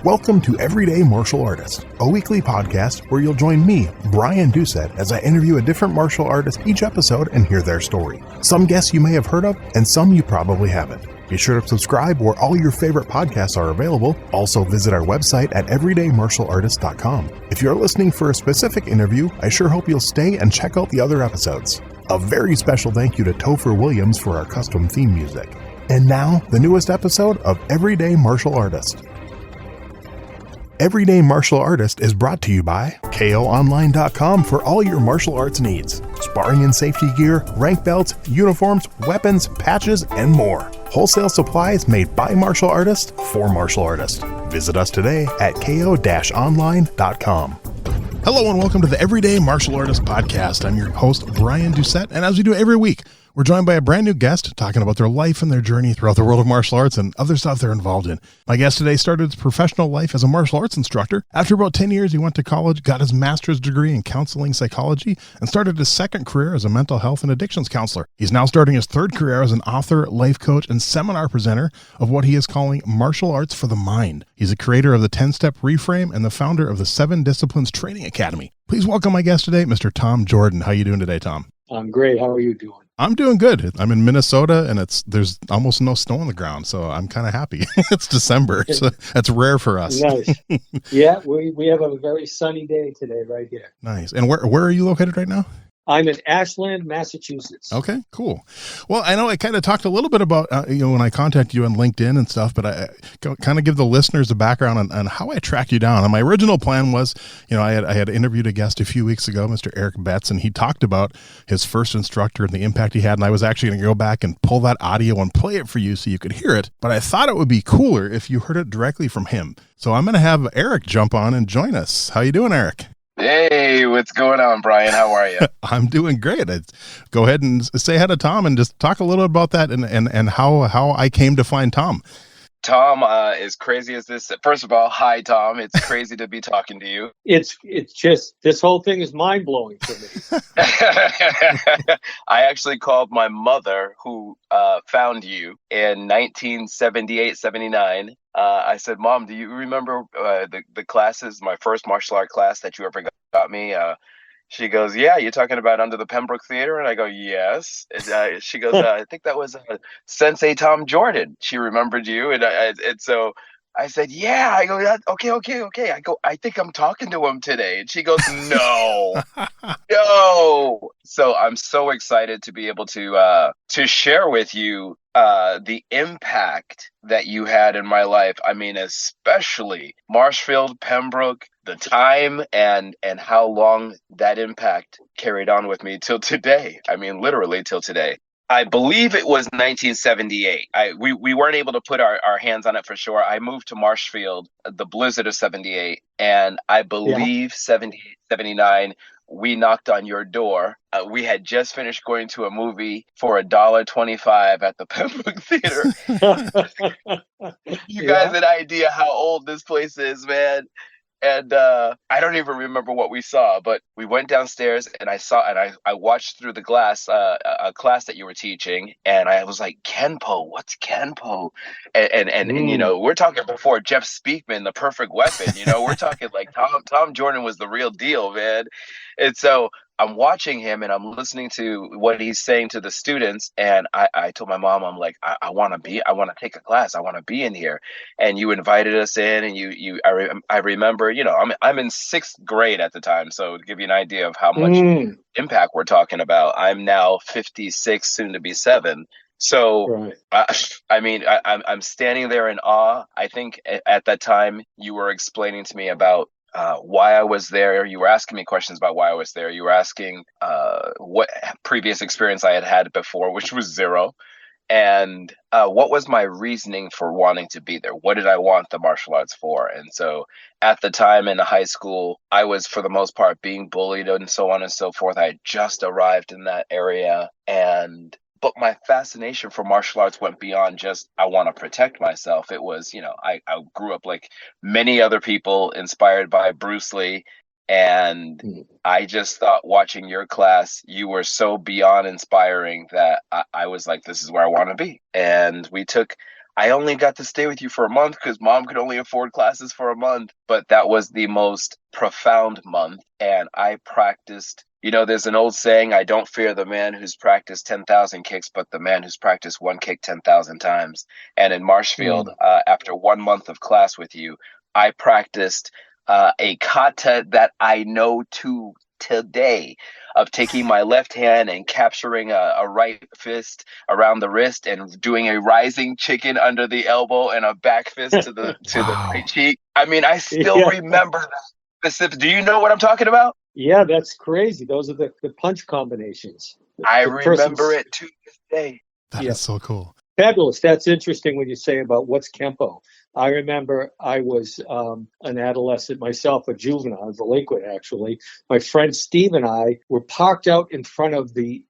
Welcome to Everyday Martial Artist, a weekly podcast where you'll join me, Brian Doucette, as I interview a different martial artist each episode and hear their story. Some guests you may have heard of, and some you probably haven't. Be sure to subscribe where all your favorite podcasts are available. Also visit our website at everydaymartialartist.com. If you're listening for a specific interview, I sure hope you'll stay and check out the other episodes. A very special thank you to Topher Williams for our custom theme music. And now, the newest episode of Everyday Martial Artist. Everyday Martial Artist is brought to you by KOOnline.com for all your martial arts needs. Sparring and safety gear, rank belts, uniforms, weapons, patches, and more. Wholesale supplies made by martial artists for martial artists. Visit us today at ko-online.com. Hello and welcome to the Everyday Martial Artist Podcast. I'm your host, Brian Doucette, and as we do every week, we're joined by a brand new guest talking about their life and their journey throughout the world of martial arts and other stuff they're involved in. My guest today started his professional life as a martial arts instructor. After about 10 years, he went to college, got his master's degree in counseling psychology, and started his second career as a mental health and addictions counselor. He's now starting his third career as an author, life coach, and seminar presenter of what he is calling martial arts for the mind. He's a creator of the 10 Step Reframe and the founder of the 7 Disciplines Training Academy. Please welcome my guest today, Mr. Tom Jordan. How are you doing today, Tom? I'm great. How are you doing? I'm doing good. I'm in Minnesota and there's almost no snow on the ground, so I'm kind of happy. It's December, so that's rare for us. Nice. Yeah, we have a very sunny day today right here. Nice. And where are you located right now? I'm in Ashland, Massachusetts. Okay, cool. Well, I know I kind of talked a little bit about, when I contacted you on LinkedIn and stuff, but I kind of give the listeners a background on how I tracked you down. And my original plan was, I had interviewed a guest a few weeks ago, Mr. Eric Betts, and he talked about his first instructor and the impact he had. And I was actually going to go back and pull that audio and play it for you so you could hear it. But I thought it would be cooler if you heard it directly from him. So I'm going to have Eric jump on and join us. How you doing, Eric? Hey, what's going on, Brian? How are you? I'm doing great. Go ahead and say hi to Tom and just talk a little bit about that and how I came to find Tom. Tom, as crazy as this, first of all, hi, Tom. It's crazy to be talking to you. It's just, this whole thing is mind-blowing for me. I actually called my mother, who found you in 1978, 79. I said, Mom, do you remember the classes, my first martial art class that you ever got me? She goes, yeah, you're talking about Under the Pembroke Theater? And I go, yes. And, she goes, I think that was Sensei Tom Jordan. She remembered you. And so I said, yeah. I go, yeah, okay. I go, I think I'm talking to him today. And she goes, no, no. So I'm so excited to be able to share with you the impact that you had in my life. I mean, especially Marshfield, Pembroke, the time and how long that impact carried on with me till today. I mean, literally till today. I believe it was 1978. We weren't able to put our hands on it for sure. I moved to Marshfield, the blizzard of 78, and I believe 78, 79, we knocked on your door. We had just finished going to a movie for $1.25 at the Pembroke Theater. You guys have an idea how old this place is, man. And I don't even remember what we saw, but we went downstairs and I watched through the glass a class that you were teaching, and I was like, Kenpo, what's Kenpo? And we're talking before Jeff Speakman, the perfect weapon. We're talking like Tom Jordan was the real deal, man. And so I'm watching him and I'm listening to what he's saying to the students. And I told my mom, I'm like, I want to take a class. I want to be in here. And you invited us in, and I remember, I'm in 6th grade at the time. So to give you an idea of how much impact we're talking about, I'm now 56, soon to be 7. So, right. I'm standing there in awe. I think at that time you were explaining to me about why I was there. You were asking me questions about why I was there. You were asking what previous experience I had before, which was 0. And what was my reasoning for wanting to be there? What did I want the martial arts for? And so at the time in high school, I was, for the most part, being bullied and so on and so forth. I had just arrived in that area. But my fascination for martial arts went beyond just, I want to protect myself. It was, I grew up like many other people, inspired by Bruce Lee. And I just thought, watching your class, you were so beyond inspiring that I was like, this is where I want to be. And we took I only got to stay with you for a month because mom could only afford classes for a month. But that was the most profound month. And I practiced, there's an old saying, I don't fear the man who's practiced 10,000 kicks, but the man who's practiced one kick 10,000 times. And in Marshfield, after 1 month of class with you, I practiced a kata that I know to today, of taking my left hand and capturing a right fist around the wrist and doing a rising chicken under the elbow and a back fist to the right cheek. I mean, I still remember that specific. Do you know what I'm talking about? Yeah, that's crazy. Those are the punch combinations. I remember it to this day. That is so cool. Fabulous. That's interesting when you say about what's Kempo. I remember I was an adolescent myself, a juvenile, delinquent actually. My friend Steve and I were parked out in front of the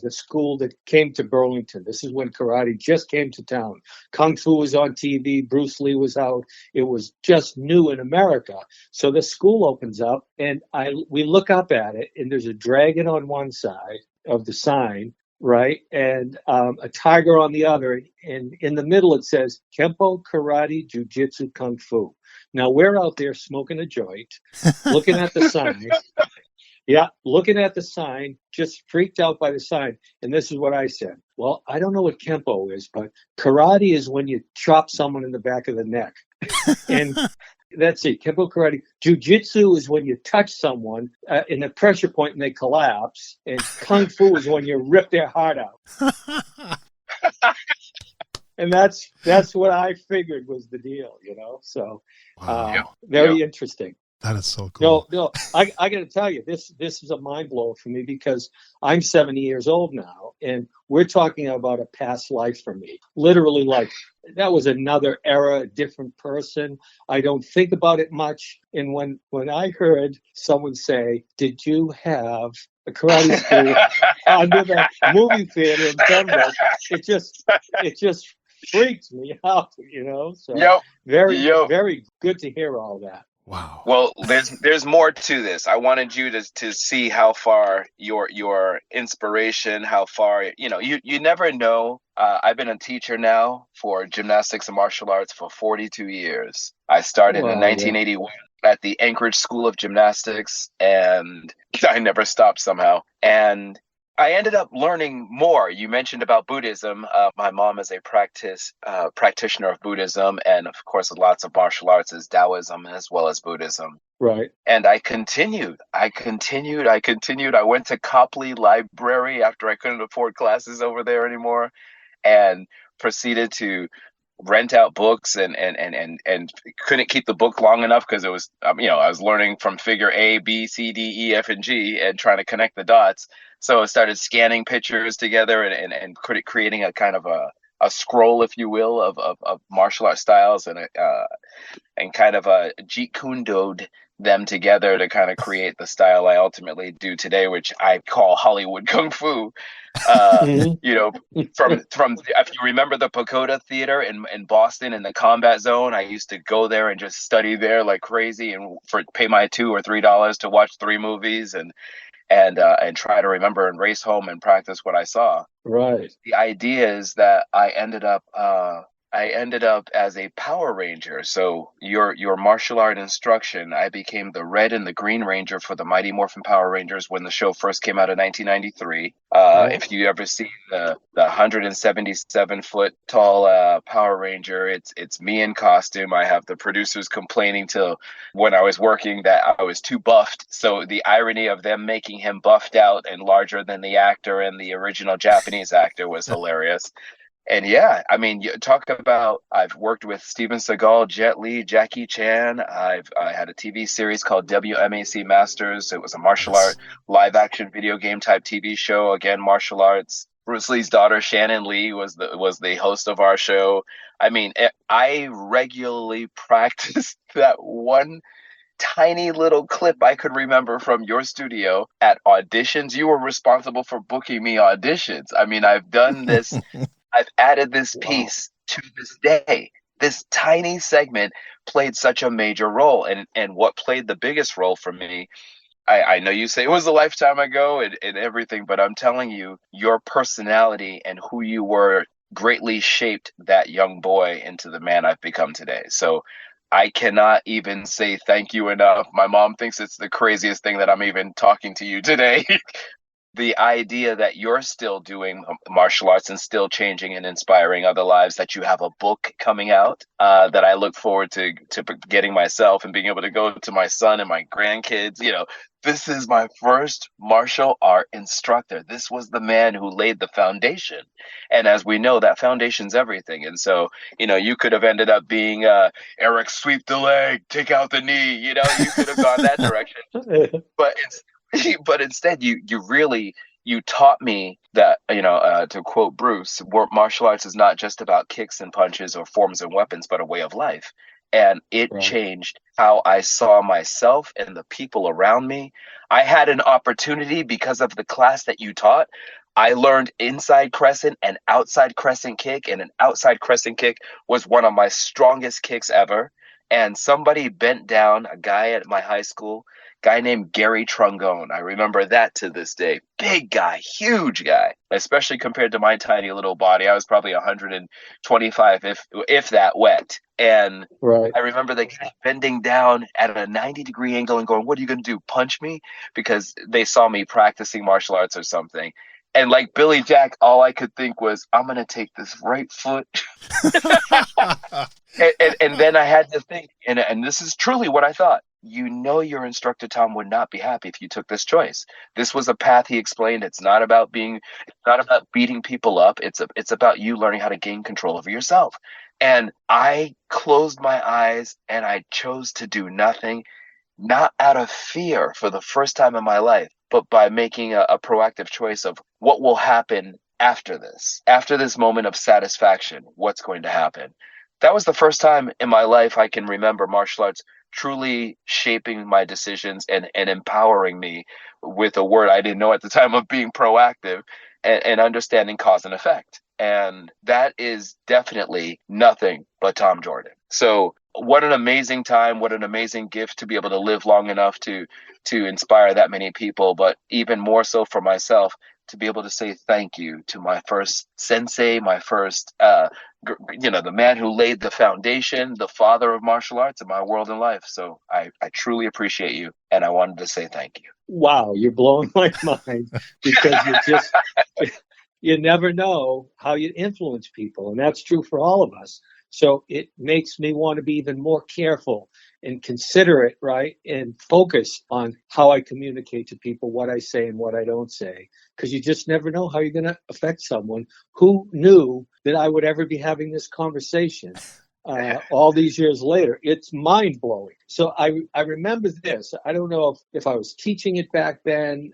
school that came to Burlington. This is when karate just came to town. Kung Fu was on TV. Bruce Lee was out. It was just new in America. So the school opens up, and we look up at it, and there's a dragon on one side of the sign, right? And a tiger on the other. And in the middle, it says Kempo, Karate, Jiu-Jitsu, Kung Fu. Now, we're out there smoking a joint, looking at the sign. Yeah, looking at the sign, just freaked out by the sign. And this is what I said. Well, I don't know what Kempo is, but karate is when you chop someone in the back of the neck. And that's it. Kempo, karate. Jiu-jitsu is when you touch someone in a pressure point and they collapse. And Kung Fu is when you rip their heart out. And that's what I figured was the deal, So very interesting. That is so cool. No, I got to tell you, this is a mind blower for me because I'm 70 years old now, and we're talking about a past life for me. Literally, like, that was another era, a different person. I don't think about it much. And when I heard someone say, "Did you have a karate school under the movie theater in Pembroke?" It just freaked me out, So very good to hear all that. Wow. Well, there's more to this. I wanted you to see how far your inspiration, how far, you never know. I've been a teacher now for gymnastics and martial arts for 42 years. I started in 1981 at the Anchorage School of Gymnastics, and I never stopped somehow. And I ended up learning more. You mentioned about Buddhism. My mom is a practitioner of Buddhism, and of course, lots of martial arts is Taoism as well as Buddhism. Right. And I continued. I went to Copley Library after I couldn't afford classes over there anymore, and proceeded to rent out books and couldn't keep the book long enough because it was I was learning from figure A, B, C, D, E, F, and G and trying to connect the dots. So I started scanning pictures together and creating a kind of a scroll, if you will, of martial art styles and kind of Jeet Kune Do'd them together to kind of create the style I ultimately do today, which I call Hollywood Kung Fu. From if you remember the Pagoda Theater in Boston in the combat zone, I used to go there and just study there like crazy and pay my $2 or $3 to watch 3 movies and try to remember and race home and practice what I saw. Right. The idea is that I ended up as a Power Ranger. So your martial art instruction, I became the red and the green ranger for the Mighty Morphin Power Rangers when the show first came out in 1993. If you ever see the 177-foot tall Power Ranger, it's me in costume. I have the producers complaining till when I was working that I was too buffed. So the irony of them making him buffed out and larger than the actor and the original Japanese actor was hilarious. And yeah, I mean, you talk about, I've worked with Steven Seagal, Jet Li, Jackie Chan. I had a TV series called WMAC Masters. It was a martial art live action video game type TV show. Again, martial arts. Bruce Lee's daughter, Shannon Lee, was the host of our show. I mean, I regularly practiced that one tiny little clip I could remember from your studio at auditions. You were responsible for booking me auditions. I mean, I've done this. I've added this piece to this day. This tiny segment played such a major role. And what played the biggest role for me, I know you say it was a lifetime ago and everything, but I'm telling you, your personality and who you were greatly shaped that young boy into the man I've become today. So I cannot even say thank you enough. My mom thinks it's the craziest thing that I'm even talking to you today. The idea that you're still doing martial arts and still changing and inspiring other lives, that you have a book coming out that I look forward to getting myself and being able to go to my son and my grandkids. This is my first martial art instructor. This was the man who laid the foundation. And as we know, that foundation's everything. And so, you could have ended up being Eric, sweep the leg, take out the knee. You could have gone that direction. But it's but instead you taught me that, to quote Bruce, martial arts is not just about kicks and punches or forms and weapons, but a way of life. And it Right. changed how I saw myself and the people around me. I had an opportunity because of the class that you taught. I learned inside crescent and outside crescent kick, and an outside crescent kick was one of my strongest kicks ever. And somebody bent down, a guy at my high school, guy named Gary Trungone. I remember that to this day. Big guy, huge guy, especially compared to my tiny little body. I was probably 125, if that wet. And Right. I remember the guy bending down at a 90-degree angle and going, "What are you going to do? Punch me?" Because they saw me practicing martial arts or something. And like Billy Jack, all I could think was, I'm going to take this right foot. And then I had to think, and this is truly what I thought. Your instructor Tom would not be happy if you took this choice. This was a path, he explained. It's not about beating people up. It's about you learning how to gain control over yourself. And I closed my eyes and I chose to do nothing, not out of fear for the first time in my life, but by making a proactive choice of what will happen after this moment of satisfaction. What's going to happen? That was the first time in my life I can remember martial arts truly shaping my decisions and empowering me with a word I didn't know at the time, of being proactive and understanding cause and effect. And that is definitely nothing but Tom Jordan. So what an amazing time, what an amazing gift to be able to live long enough to inspire that many people, but even more so for myself, to be able to say thank you to my first sensei, my first the man who laid the foundation, the father of martial arts in my world and life. So I truly appreciate you, and I wanted to say thank you. Wow, you're blowing my mind, because you never know how you influence people, and that's true for all of us. So it makes me want to be even more careful and considerate, right? And focus on how I communicate to people, what I say and what I don't say, because you just never know how you're going to affect someone. Who knew that I would ever be having this conversation all these years later? It's mind blowing. So I remember this. I don't know if I was teaching it back then,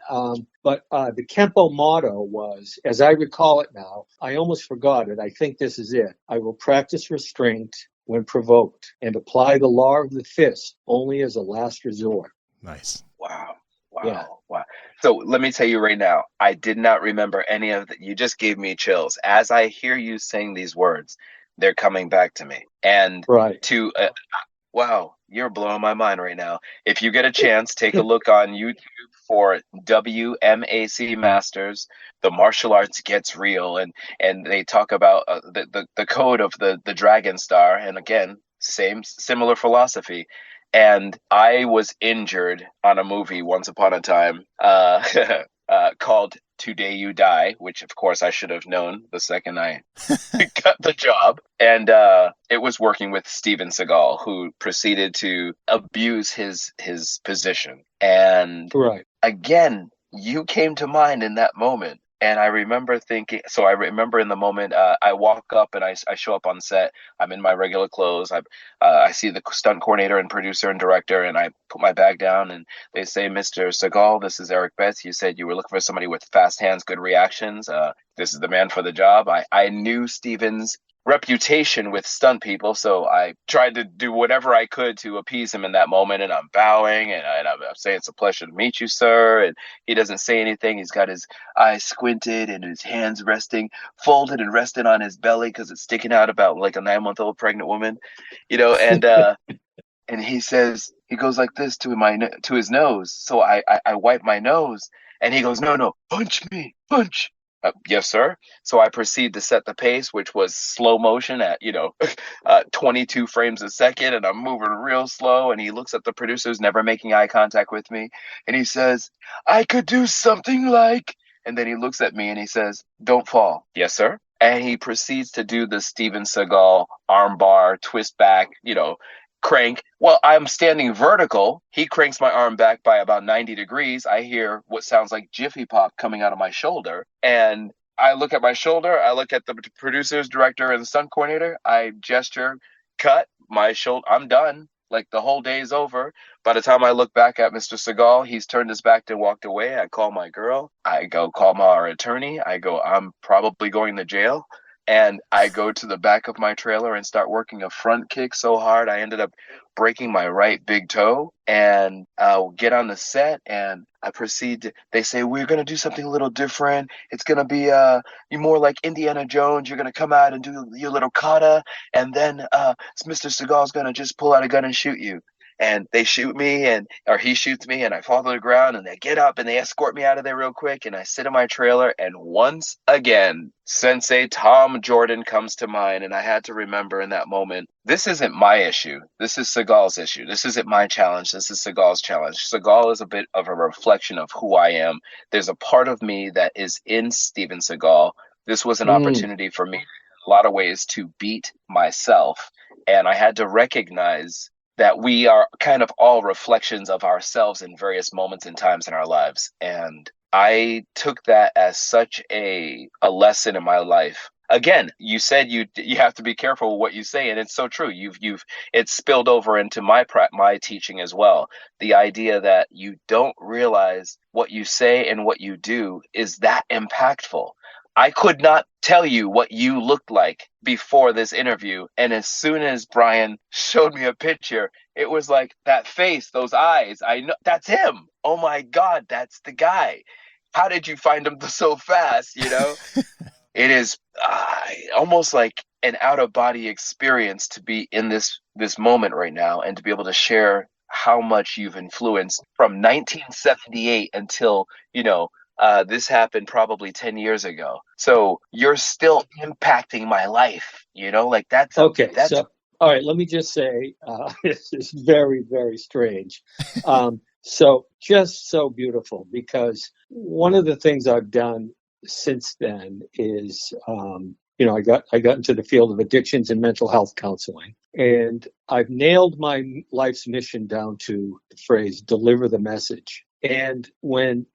but the Kempo motto was, as I recall it now, I almost forgot it. I think this is it. I will practice restraint when provoked and apply the law of the fist only as a last resort. Nice. Wow. Yeah. Wow. So let me tell you right now, I did not remember any of that. You just gave me chills. As I hear you saying these words, they're coming back to me. And Right. wow, you're blowing my mind right now. If you get a chance, take a look on YouTube for WMAC Masters. The martial arts gets real, and they talk about the code of the Dragon Star, and again, similar philosophy. And I was injured on a movie once upon a time called Today You Die, which of course I should have known the second I got the job. And it was working with Steven Seagal, who proceeded to abuse his position. And Right. again, you came to mind in that moment. And I remember in the moment, I walk up and I show up on set. I'm in my regular clothes. I see the stunt coordinator and producer and director, and I put my bag down, and they say, "Mr. Seagal, this is Eric Betts. You said you were looking for somebody with fast hands, good reactions. This is the man for the job." I knew Steven's reputation with stunt people, so I tried to do whatever I could to appease him in that moment, and I'm bowing and I'm saying, "It's a pleasure to meet you, sir." And he doesn't say anything. He's got his eyes squinted and his hands folded and resting on his belly because it's sticking out about like a 9-month-old pregnant woman, and and he goes like this to his nose. So I wipe my nose, and he goes, "No, punch me, punch." Yes, sir. So I proceed to set the pace, which was slow motion at, 22 frames a second, and I'm moving real slow. And he looks at the producers, never making eye contact with me, and he says, "I could do something like," and then he looks at me and he says, "Don't fall." Yes, sir. And he proceeds to do the Steven Seagal arm bar, twist back, crank. Well, I'm standing vertical. He cranks my arm back by about 90 degrees. I hear what sounds like Jiffy Pop coming out of my shoulder. And I look at my shoulder. I look at the producers, director, and the stunt coordinator. I gesture, cut my shoulder. I'm done. Like the whole day's over. By the time I look back at Mr. Seagal, he's turned his back and walked away. I call my girl. I go call our attorney. I go, I'm probably going to jail. And I go to the back of my trailer and start working a front kick so hard I ended up breaking my right big toe. And I'll get on the set and I proceed to, they say, we're going to do something a little different. It's going to be more like Indiana Jones. You're going to come out and do your little kata. And then Mr. Seagal's going to just pull out a gun and shoot you. And they shoot me or he shoots me and I fall to the ground and they get up and they escort me out of there real quick. And I sit in my trailer and once again, Sensei Tom Jordan comes to mind. And I had to remember in that moment, this isn't my issue. This is Seagal's issue. This isn't my challenge. This is Seagal's challenge. Seagal is a bit of a reflection of who I am. There's a part of me that is in Steven Seagal. This was an opportunity for me in a lot of ways to beat myself. And I had to recognize that we are kind of all reflections of ourselves in various moments and times in our lives. And I took that as such a lesson in my life. Again, you said you have to be careful with what you say, and it's so true. It's spilled over into my teaching as well. The idea that you don't realize what you say and what you do is that impactful. I could not tell you what you looked like before this interview. And as soon as Brian showed me a picture, it was like that face, those eyes. I know that's him. Oh my God, that's the guy. How did you find him so fast? It is almost like an out of body experience to be in this moment right now and to be able to share how much you've influenced from 1978 until, this happened probably 10 years ago. So you're still impacting my life, like that's okay. So, all right, let me just say, this is very, very strange. So just so beautiful because one of the things I've done since then is, I got into the field of addictions and mental health counseling, and I've nailed my life's mission down to the phrase, deliver the message. And when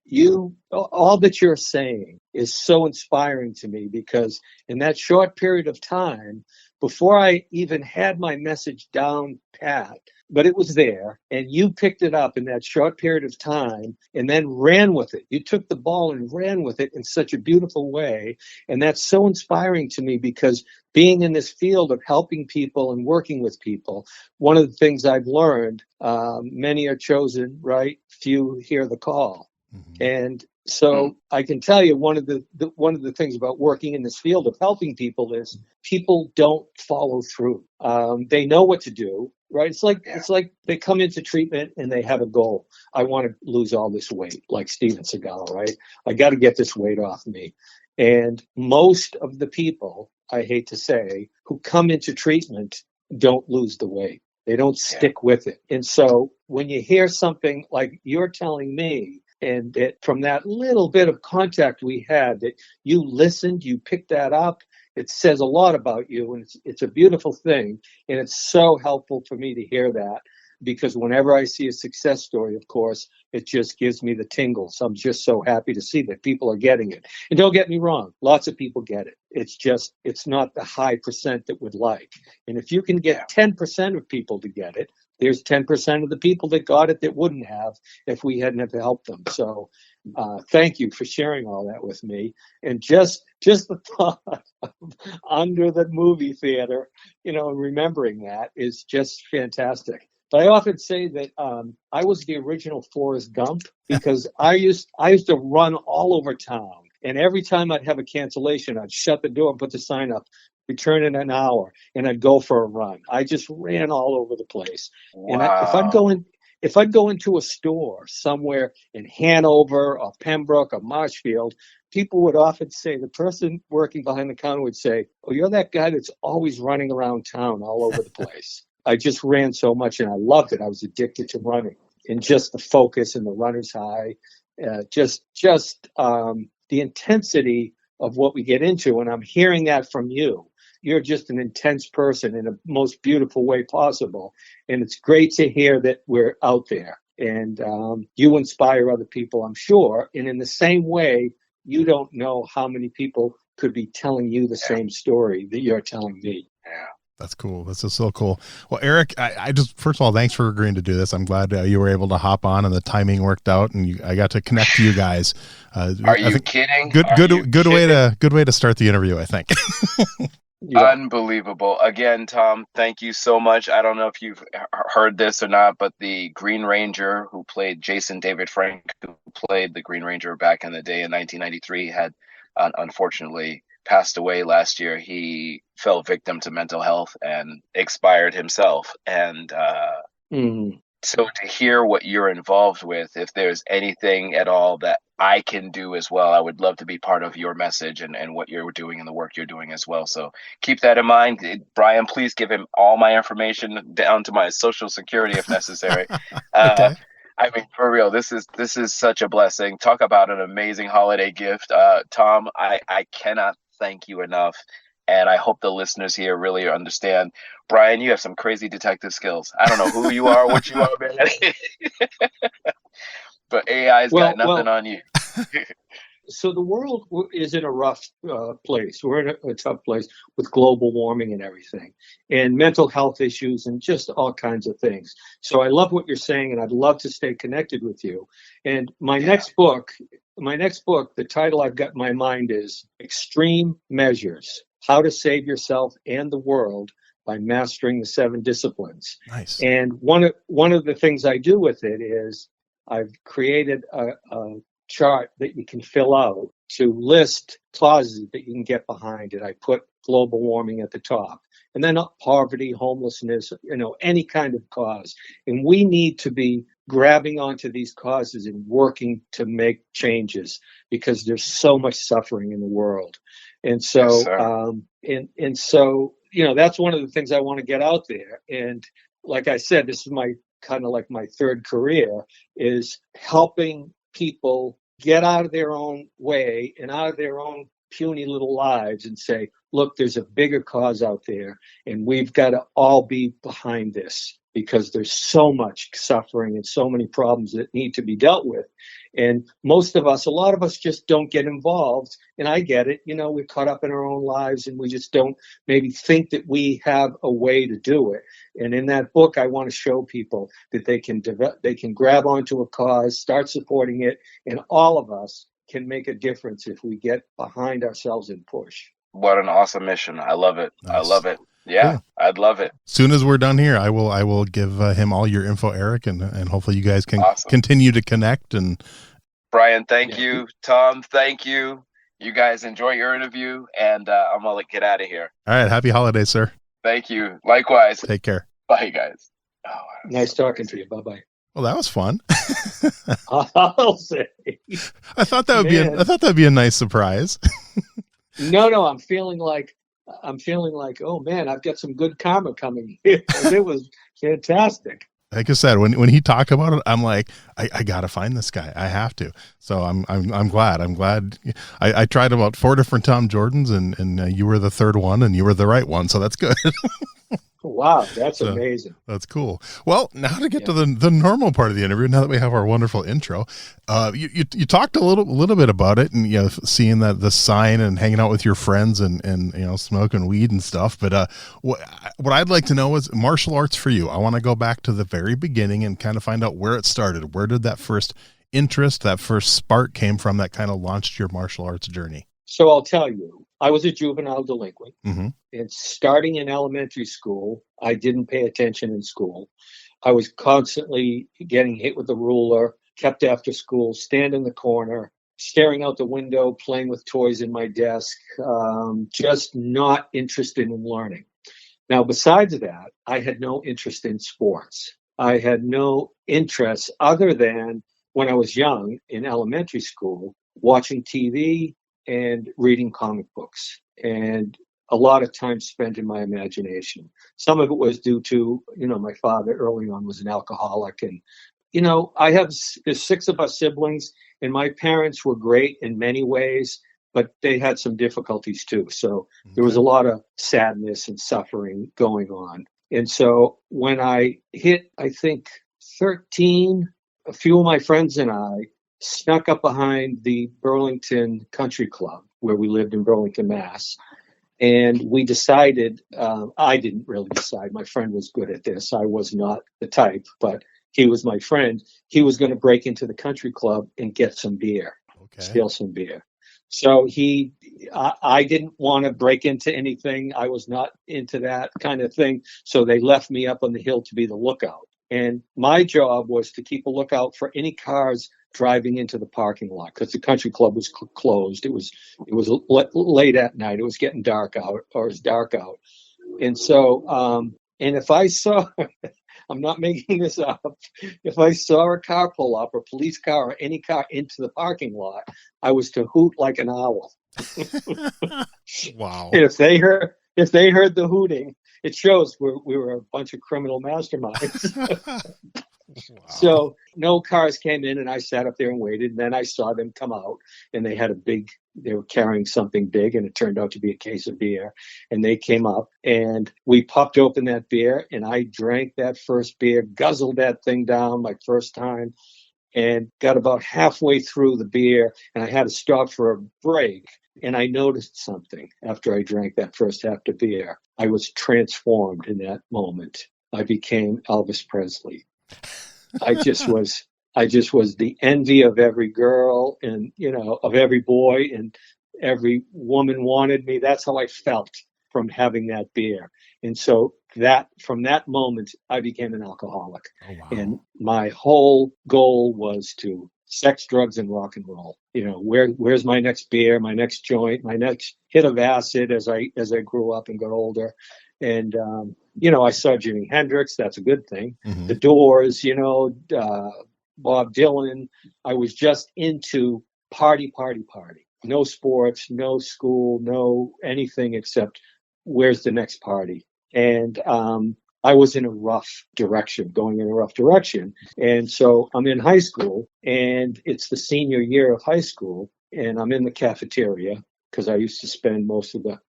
all that you're saying is so inspiring to me because in that short period of time, before I even had my message down pat, but it was there, and you picked it up in that short period of time and then ran with it. You took the ball and ran with it in such a beautiful way. And that's so inspiring to me because being in this field of helping people and working with people, one of the things I've learned, many are chosen, right? Few hear the call. Mm-hmm. And so I can tell you one of the things about working in this field of helping people is people don't follow through. They know what to do, right? It's like they come into treatment and they have a goal. I want to lose all this weight, like Steven Seagal, right? I got to get this weight off me. And most of the people, I hate to say, who come into treatment don't lose the weight. They don't stick with it. And so when you hear something like you're telling me, and that from that little bit of contact we had, that you listened, you picked that up, it says a lot about you, and it's a beautiful thing. And it's so helpful for me to hear that, because whenever I see a success story, of course, it just gives me the tingles. I'm just so happy to see that people are getting it. And don't get me wrong, lots of people get it. It's not the high percent that would like. And if you can get 10% of people to get it, there's 10% of the people that got it that wouldn't have if we hadn't have helped them. So thank you for sharing all that with me. And just the thought of under the movie theater, remembering that is just fantastic. But I often say that I was the original Forrest Gump because I used to run all over town. And every time I'd have a cancellation, I'd shut the door and put the sign up, return in an hour, and I'd go for a run. I just ran all over the place. Wow. And if I'd go into a store somewhere in Hanover or Pembroke or Marshfield, people would often say, the person working behind the counter would say, "Oh, you're that guy that's always running around town all over the place." I just ran so much and I loved it. I was addicted to running, and just the focus and the runner's high, just the intensity of what we get into. And I'm hearing that from you. You're just an intense person in the most beautiful way possible. And it's great to hear that we're out there. And you inspire other people, I'm sure. And in the same way, you don't know how many people could be telling you the same story that you're telling me. Yeah. That's cool. This is so cool. Well, Eric, I just, first of all, thanks for agreeing to do this. I'm glad you were able to hop on and the timing worked out, and I got to connect to you guys. Are you kidding? Good way to start the interview, I think. Yeah. Unbelievable. Again, Tom, thank you so much. I don't know if you've heard this or not, but the Green Ranger who played Jason David Frank, who played the Green Ranger back in the day in 1993, had unfortunately passed away last year. He fell victim to mental health and expired himself. And so to hear what you're involved with, if there's anything at all that I can do as well, I would love to be part of your message and what you're doing and the work you're doing as well. So keep that in mind. Brian, please give him all my information down to my social security if necessary. Okay. I mean, for real, this is such a blessing. Talk about an amazing holiday gift. Tom, I cannot thank you enough. And I hope the listeners here really understand. Brian, you have some crazy detective skills. I don't know who you are, what you are, man. But AI's got nothing on you. So the world is in a rough place. We're in a tough place with global warming and everything, and mental health issues and just all kinds of things. So I love what you're saying, and I'd love to stay connected with you. And my next book, the title I've got in my mind is Extreme Measures: How to Save Yourself and the World by Mastering the 7 Disciplines. Nice. And one of the things I do with it is I've created a chart that you can fill out to list causes that you can get behind it. I put global warming at the top, and then poverty, homelessness, any kind of cause. And we need to be grabbing onto these causes and working to make changes, because there's so much suffering in the world. And so, Yes, so, that's one of the things I want to get out there. And like I said, this is my kind of like my third career, is helping people get out of their own way and out of their own puny little lives and say, look, there's a bigger cause out there, and we've got to all be behind this, because there's so much suffering and so many problems that need to be dealt with. And a lot of us just don't get involved. And I get it. We're caught up in our own lives, and we just don't maybe think that we have a way to do it. And in that book, I want to show people that they can grab onto a cause, start supporting it, and all of us can make a difference if we get behind ourselves and push. What an awesome mission. I love it. Nice. I love it. Yeah, cool. I'd love it. Soon as we're done here, I will give him all your info, Eric, and hopefully you guys can continue to connect. And Brian, thank you. Tom, thank you. You guys enjoy your interview, and I'm going to get out of here. All right. Happy holidays, sir. Thank you. Likewise. Take care. Bye, guys. Oh, nice talking to you. Bye-bye. Well, that was fun. I'll say. I thought that'd be a nice surprise. No, I'm feeling like, oh man, I've got some good karma coming here. It was fantastic. Like I said, when he talked about it, I'm like, I gotta find this guy. I have to. So I'm glad. I tried about 4 different Tom Jordans, and you were the third one, and you were the right one. So that's good. Wow, that's amazing. That's cool. Well, now to get to the normal part of the interview, now that we have our wonderful intro, you talked a little bit about it, and seeing that the sign and hanging out with your friends and smoking weed and stuff. But what I'd like to know is martial arts for you. I want to go back to the very beginning and kind of find out where it started. Where did that first interest, that first spark came from that kind of launched your martial arts journey? So I'll tell you, I was a juvenile delinquent. Mm-hmm. And starting in elementary school, I didn't pay attention in school. I was constantly getting hit with a ruler, kept after school, stand in the corner, staring out the window, playing with toys in my desk, just not interested in learning. Now, besides that, I had no interest in sports. I had no interest other than when I was young in elementary school. watching TV, and reading comic books. And a lot of time spent in my imagination. Some of it was due to, my father early on was an alcoholic. And, there's 6 of us siblings, and my parents were great in many ways, but they had some difficulties too. So there was a lot of sadness and suffering going on. And so when I hit, I think, 13, a few of my friends and I snuck up behind the Burlington Country Club where we lived in Burlington, Mass. And we decided, I didn't really decide. My friend was good at this. I was not the type, but he was my friend. He was going to break into the country club and get some beer, steal some beer. So I didn't want to break into anything. I was not into that kind of thing. So they left me up on the hill to be the lookout. And my job was to keep a lookout for any cars driving into the parking lot because the country club was closed. It was late at night. It was getting dark out, or it was dark out. And so, and if I saw, I'm not making this up, if I saw a car pull up, or police car, or any car into the parking lot, I was to hoot like an owl. Wow. And if they heard the hooting, it shows we were a bunch of criminal masterminds. Wow. So no cars came in, and I sat up there and waited. And then I saw them come out, and they were carrying something big, and it turned out to be a case of beer. And they came up, and we popped open that beer, and I drank that first beer, guzzled that thing down my first time, and got about halfway through the beer, and I had to stop for a break. And I noticed something after I drank that first half of beer. I was transformed in that moment. I became Elvis Presley. I just was the envy of every girl, and, of every boy, and every woman wanted me. That's how I felt from having that beer. And so from that moment, I became an alcoholic. Oh, wow. And my whole goal was to sex, drugs, and rock and roll. Where's my next beer, my next joint, my next hit of acid as I grew up and got older. And, I saw Jimi Hendrix. That's a good thing. Mm-hmm. The Doors, Bob Dylan. I was just into party. No sports, no school, no anything except where's the next party. And I was going in a rough direction. And so I'm in high school, and it's the senior year of high school, and I'm in the cafeteria because I used to spend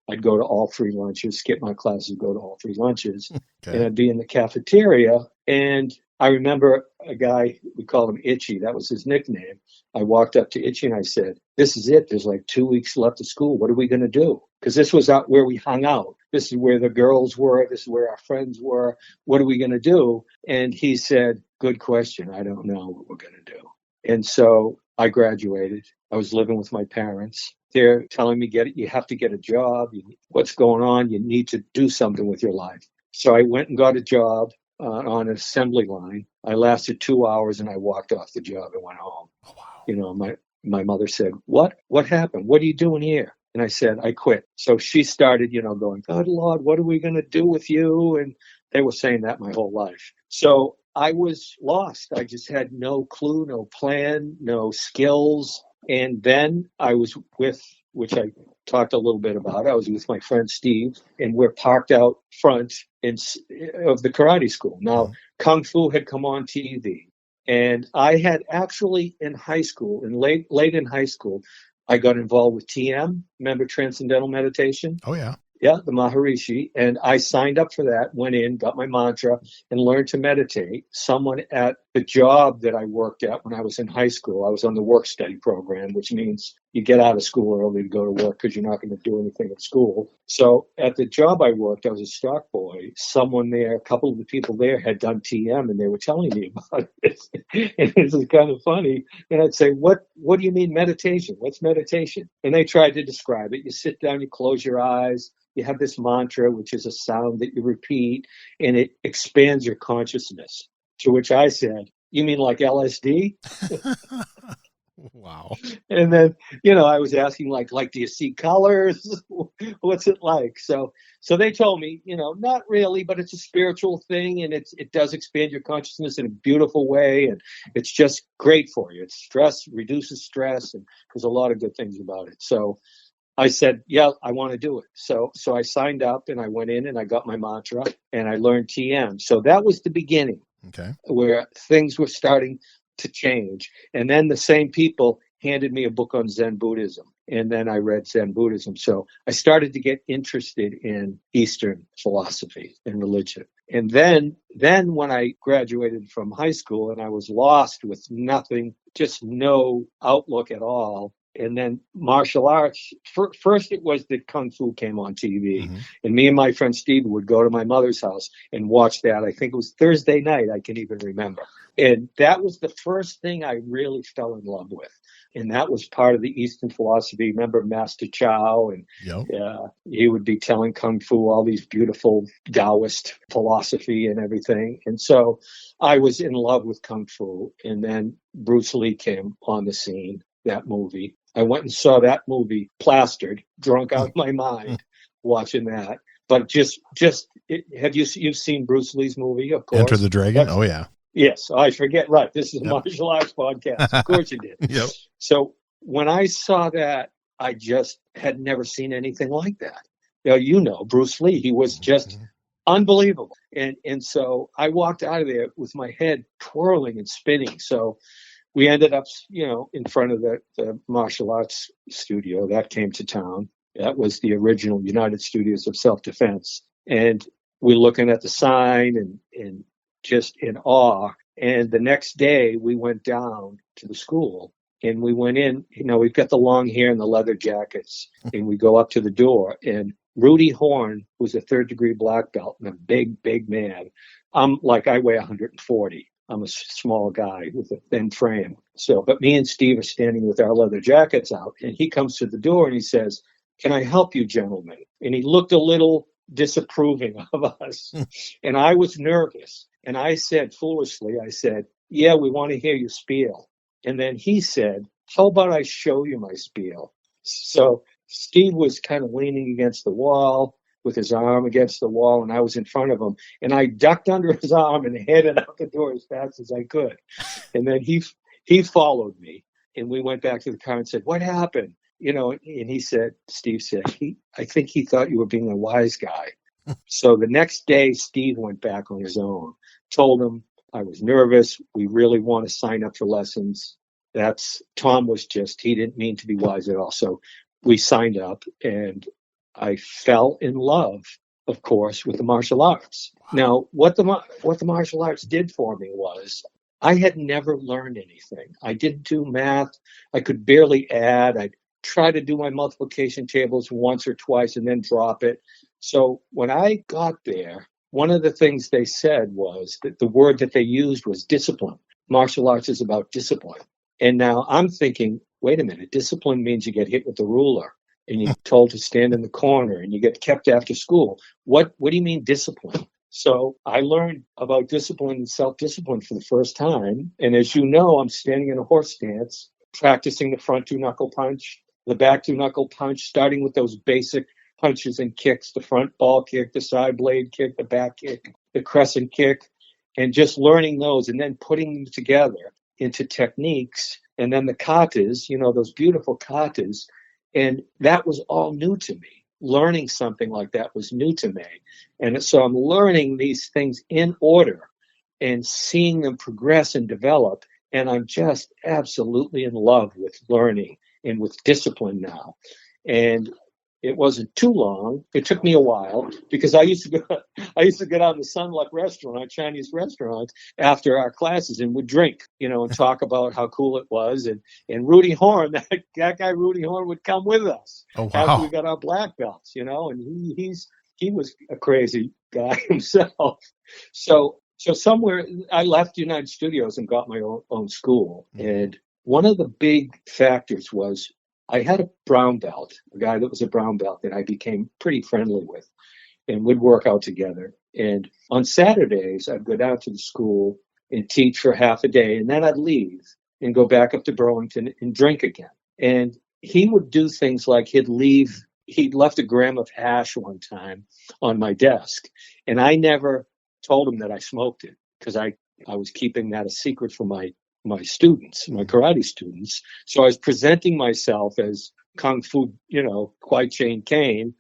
I'd go to all 3 lunches, skip my classes, go to all 3 lunches, and I'd be in the cafeteria. And I remember a guy, we called him Itchy. That was his nickname. I walked up to Itchy and I said, this is it. There's like 2 weeks left of school. What are we going to do? Because this was out where we hung out. This is where the girls were. This is where our friends were. What are we going to do? And he said, good question. I don't know what we're going to do. And so I graduated. I was living with my parents. They're telling me, you have to get a job. What's going on? You need to do something with your life. So I went and got a job on an assembly line. I lasted 2 hours, and I walked off the job and went home. Oh, wow. My mother said, what happened? What are you doing here? And I said, I quit. So she started, going, God, Lord, what are we going to do with you? And they were saying that my whole life. So I was lost. I just had no clue, no plan, no skills. And then I was which I talked a little bit about, I was with my friend Steve, and we're parked out front of the karate school. Now, Kung Fu had come on TV. And I had actually in high school, and late in high school, I got involved with TM, remember Transcendental Meditation? Oh, yeah. Yeah, the Maharishi. And I signed up for that, went in, got my mantra, and learned to meditate. Someone at the job that I worked at when I was in high school, I was on the work study program, which means you get out of school early to go to work because you're not going to do anything at school. So at the job I worked, I was a stock boy. Someone there, a couple of the people there had done TM, and they were telling me about it. And this is kind of funny. And I'd say, what do you mean meditation? What's meditation? And they tried to describe it. You sit down, you close your eyes. You have this mantra, which is a sound that you repeat, and it expands your consciousness. To which I said, you mean like LSD? Wow. And then, I was asking do you see colors? What's it like? So they told me, not really, but it's a spiritual thing, and it does expand your consciousness in a beautiful way, and it's just great for you. It's reduces stress, and there's a lot of good things about it. So I said, yeah, I want to do it. So I signed up, and I went in and I got my mantra, and I learned TM. So that was the beginning Okay. where things were starting to change. And then the same people handed me a book on Zen Buddhism. And then I read Zen Buddhism. So I started to get interested in Eastern philosophy and religion. And then when I graduated from high school and I was lost with nothing, just no outlook at all. And then martial arts, first it was that Kung Fu came on TV. Mm-hmm. And me and my friend Steve would go to my mother's house and watch that. I think it was Thursday night. I can even remember. And that was the first thing I really fell in love with. And that was part of the Eastern philosophy. Remember Master Chow? And Yep. he would be telling Kung Fu all these beautiful Taoist philosophy and everything. And so I was in love with Kung Fu. And then Bruce Lee came on the scene, that movie. I went and saw that movie plastered, drunk out of my mind, watching that. But have you've seen Bruce Lee's movie, of course? Enter the Dragon? Oh, yeah. Yes, I forget. Right. This is a Yep. martial arts podcast. Of course you did. Yep. So when I saw that, I just had never seen anything like that. Bruce Lee, he was just unbelievable. And so I walked out of there with my head twirling and spinning. So we ended up, in front of the martial arts studio that came to town. That was the original United Studios of Self-Defense. And we're looking at the sign and just in awe. And the next day we went down to the school and we went in, we've got the long hair and the leather jackets, and we go up to the door, and Rudy Horn, who's a 3rd degree black belt and a big, big man. I weigh 140. I'm a small guy with a thin frame. But me and Steve are standing with our leather jackets out, and he comes to the door and he says, "Can I help you, gentlemen?" And he looked a little disapproving of us. And I was nervous. And I said, foolishly, "Yeah, we want to hear your spiel." And then he said, "How about I show you my spiel?" So Steve was kind of leaning against the wall with his arm against the wall, and I was in front of him. And I ducked under his arm and headed out the door as fast as I could. And then he followed me, and we went back to the car and said, "What happened?" And Steve said, I think he thought you were being a wise guy. So the next day, Steve went back on his own, told him I was nervous. We really want to sign up for lessons. Tom he didn't mean to be wise at all. So we signed up, and I fell in love, of course, with the martial arts. Now, what the martial arts did for me was I had never learned anything. I didn't do math. I could barely add. I'd try to do my multiplication tables once or twice and then drop it. So when I got there, one of the things they said was that the word that they used was discipline. Martial arts is about discipline. And now I'm thinking, wait a minute, discipline means you get hit with the ruler and you're told to stand in the corner and you get kept after school. What do you mean discipline? So I learned about discipline and self-discipline for the first time. And as you know, I'm standing in a horse stance, practicing the front 2-knuckle punch, the back 2-knuckle punch, starting with those basic punches and kicks, the front ball kick, the side blade kick, the back kick, the crescent kick, and just learning those and then putting them together into techniques. And then the katas, those beautiful katas. And that was all new to me. Learning something like that was new to me. And so I'm learning these things in order and seeing them progress and develop. And I'm just absolutely in love with learning and with discipline now. And it wasn't too long. It took me a while because I used to go down to Sun Luck restaurant, Chinese restaurant, after our classes and would drink, and talk about how cool it was. And Rudy Horn, that guy Rudy Horn would come with us after we got our black belts, and he was a crazy guy himself. So somewhere I left United Studios and got my own school. And one of the big factors was I had a brown belt, a guy that was a brown belt that I became pretty friendly with, and we'd work out together. And on Saturdays, I'd go down to the school and teach for half a day, and then I'd leave. and go back up to Burlington and drink again. And he would do things like he'd left a gram of hash one time on my desk. And I never told him that I smoked it because I was keeping that a secret from my students, my karate students. So I was presenting myself as Kung Fu, Kwai Chain Kane.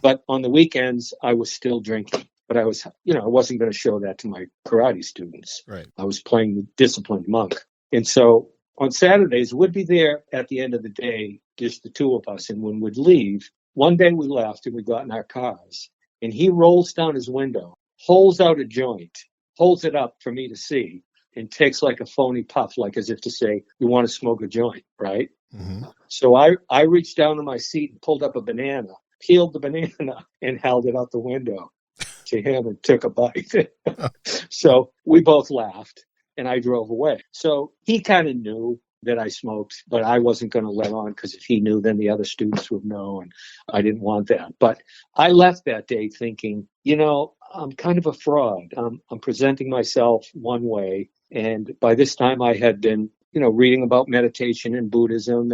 But on the weekends, I was still drinking. But I wasn't going to show that to my karate students. Right. I was playing the disciplined monk. And so on Saturdays, we'd be there at the end of the day, just the two of us. And when we'd leave, one day we left and we got in our cars. And he rolls down his window, holds out a joint, holds it up for me to see, and takes like a phony puff, like as if to say, you want to smoke a joint, right? Mm-hmm. So I reached down to my seat and pulled up a banana, peeled the banana, and held it out the window to him and took a bite. So we both laughed and I drove away. So he kind of knew that I smoked, but I wasn't going to let on because if he knew, then the other students would know, and I didn't want that. But I left that day thinking, I'm kind of a fraud. I'm presenting myself one way. And by this time I had been, reading about meditation and Buddhism,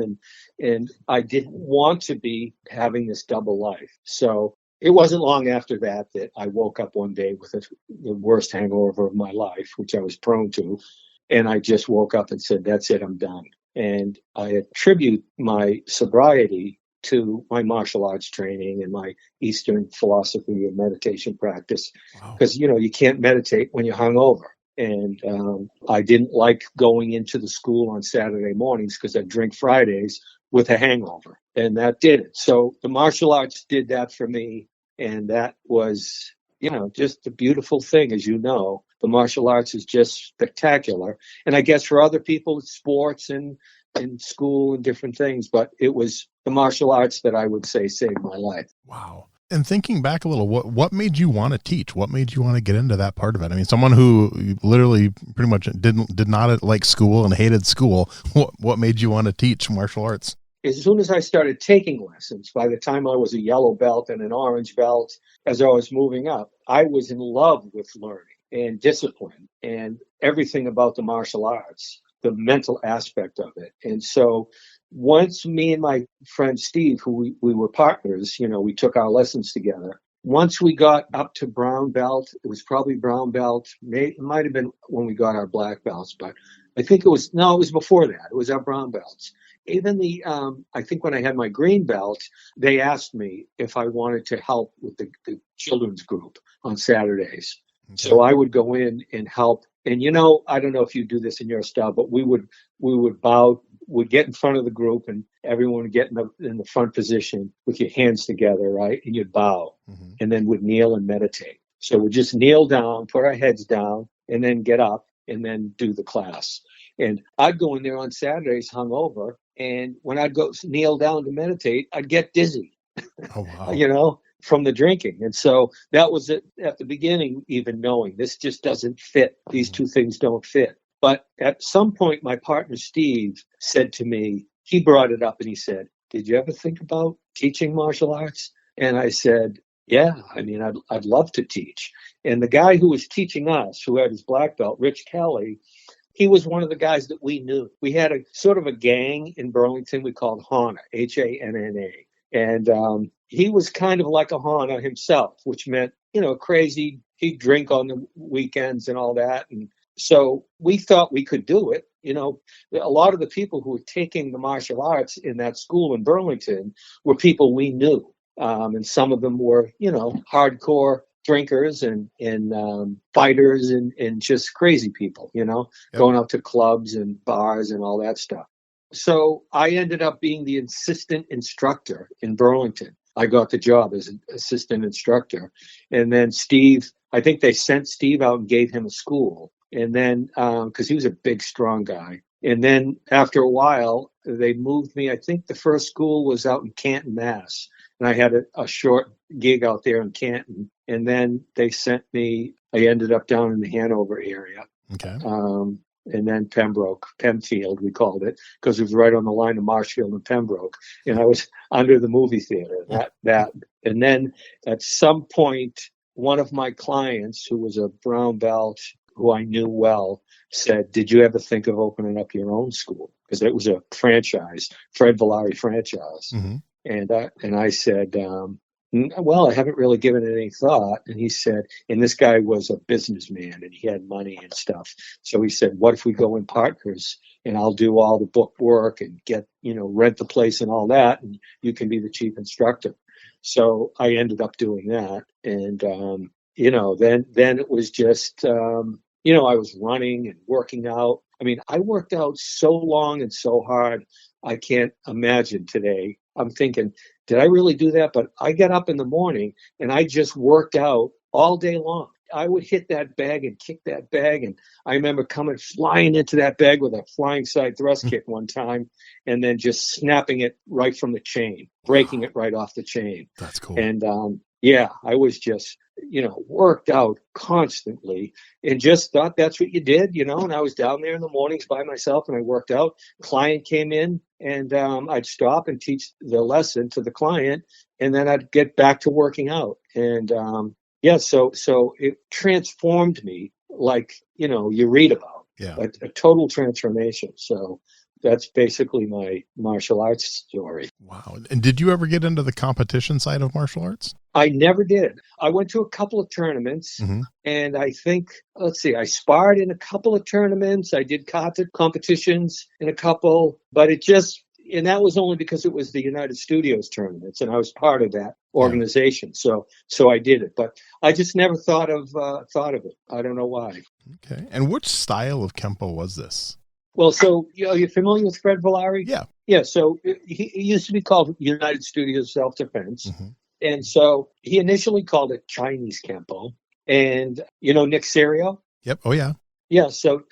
and I didn't want to be having this double life. So it wasn't long after that I woke up one day with the worst hangover of my life, which I was prone to. And I just woke up and said, that's it, I'm done. And I attribute my sobriety to my martial arts training and my Eastern philosophy and meditation practice. Because, you can't meditate when you're hungover. And I didn't like going into the school on Saturday mornings because I'd drink Fridays with a hangover. And that did it. So the martial arts did that for me. And that was, just a beautiful thing, as you know. The martial arts is just spectacular. And I guess for other people, it's sports and school and different things. But it was the martial arts that I would say saved my life. Wow. And thinking back a little, what made you want to teach? What made you want to get into that part of it? I mean, someone who literally pretty much did not like school and hated school. What made you want to teach martial arts? As soon as I started taking lessons, by the time I was a yellow belt and an orange belt, as I was moving up, I was in love with learning and discipline and everything about the martial arts, the mental aspect of it. And so once me and my friend Steve, who we were partners, we took our lessons together. Once we got up to brown belt, it was probably brown belt. It might have been when we got our black belts, but I think it was before that. It was our brown belts. Even I think when I had my green belt, they asked me if I wanted to help with the children's group on Saturdays. Okay. So I would go in and help. And, I don't know if you do this in your style, but we would bow, we'd get in front of the group and everyone would get in the front position with your hands together, right? And you'd bow and then would kneel and meditate. So we'd just kneel down, put our heads down, and then get up and then do the class. And I'd go in there on Saturdays hungover. And when I'd go kneel down to meditate, I'd get dizzy, oh, wow. From the drinking. And so that was it at the beginning, even knowing this just doesn't fit. These two things don't fit. But at some point, my partner, Steve, said to me, he brought it up and he said, did you ever think about teaching martial arts? And I said, yeah, I mean, I'd love to teach. And the guy who was teaching us, who had his black belt, Rich Kelly, he was one of the guys that we knew. We had a sort of a gang in Burlington we called Hana, Hanna. And he was kind of like a Hana himself, which meant, crazy. He'd drink on the weekends and all that. And so we thought we could do it. A lot of the people who were taking the martial arts in that school in Burlington were people we knew. And some of them were, hardcore drinkers and fighters and just crazy people, going out to clubs and bars and all that stuff. So I ended up being the assistant instructor in Burlington. I got the job as an assistant instructor. And then Steve, I think they sent Steve out and gave him a school. And then, because he was a big, strong guy. And then after a while, they moved me. I think the first school was out in Canton, Mass. And I had a short gig out there in Canton. And then they sent me, I ended up down in the Hanover area. Okay. And then Penfield, we called it, because it was right on the line of Marshfield and Pembroke. And I was under the movie theater. And then at some point, one of my clients, who was a brown belt, who I knew well, said, "Did you ever think of opening up your own school?" Because it was a franchise, Fred Villari franchise. Mm-hmm. And I said, well, I haven't really given it any thought. And he said, and this guy was a businessman and he had money and stuff. So he said, what if we go in partners and I'll do all the book work and get, rent the place and all that. And you can be the chief instructor. So I ended up doing that. And, then it was just, I was running and working out. I mean, I worked out so long and so hard, I can't imagine today. I'm thinking, did I really do that? But I got up in the morning and I just worked out all day long. I would hit that bag and kick that bag. And I remember coming flying into that bag with a flying side thrust kick one time and then just snapping it right from the chain, breaking it right off the chain. That's cool. And I was just, worked out constantly and just thought that's what you did, and I was down there in the mornings by myself and I worked out. Client came in and I'd stop and teach the lesson to the client and then I'd get back to working out. And so it transformed me like, you read about. Yeah. A total transformation. So that's basically my martial arts story. Wow. And did you ever get into the competition side of martial arts? I never did. I went to a couple of tournaments and I think, I sparred in a couple of tournaments. I did kata competitions in a couple, but and that was only because it was the United Studios tournaments and I was part of that organization. So I did it, but I just never thought of it. I don't know why. Okay. And which style of Kempo was this? Well, so you're familiar with Fred Villari? Yeah. Yeah. So he used to be called United Studios Self-Defense. Mm-hmm. And so he initially called it Chinese Kempo. And, Nick Serio? Yep. Oh, yeah. Yeah. So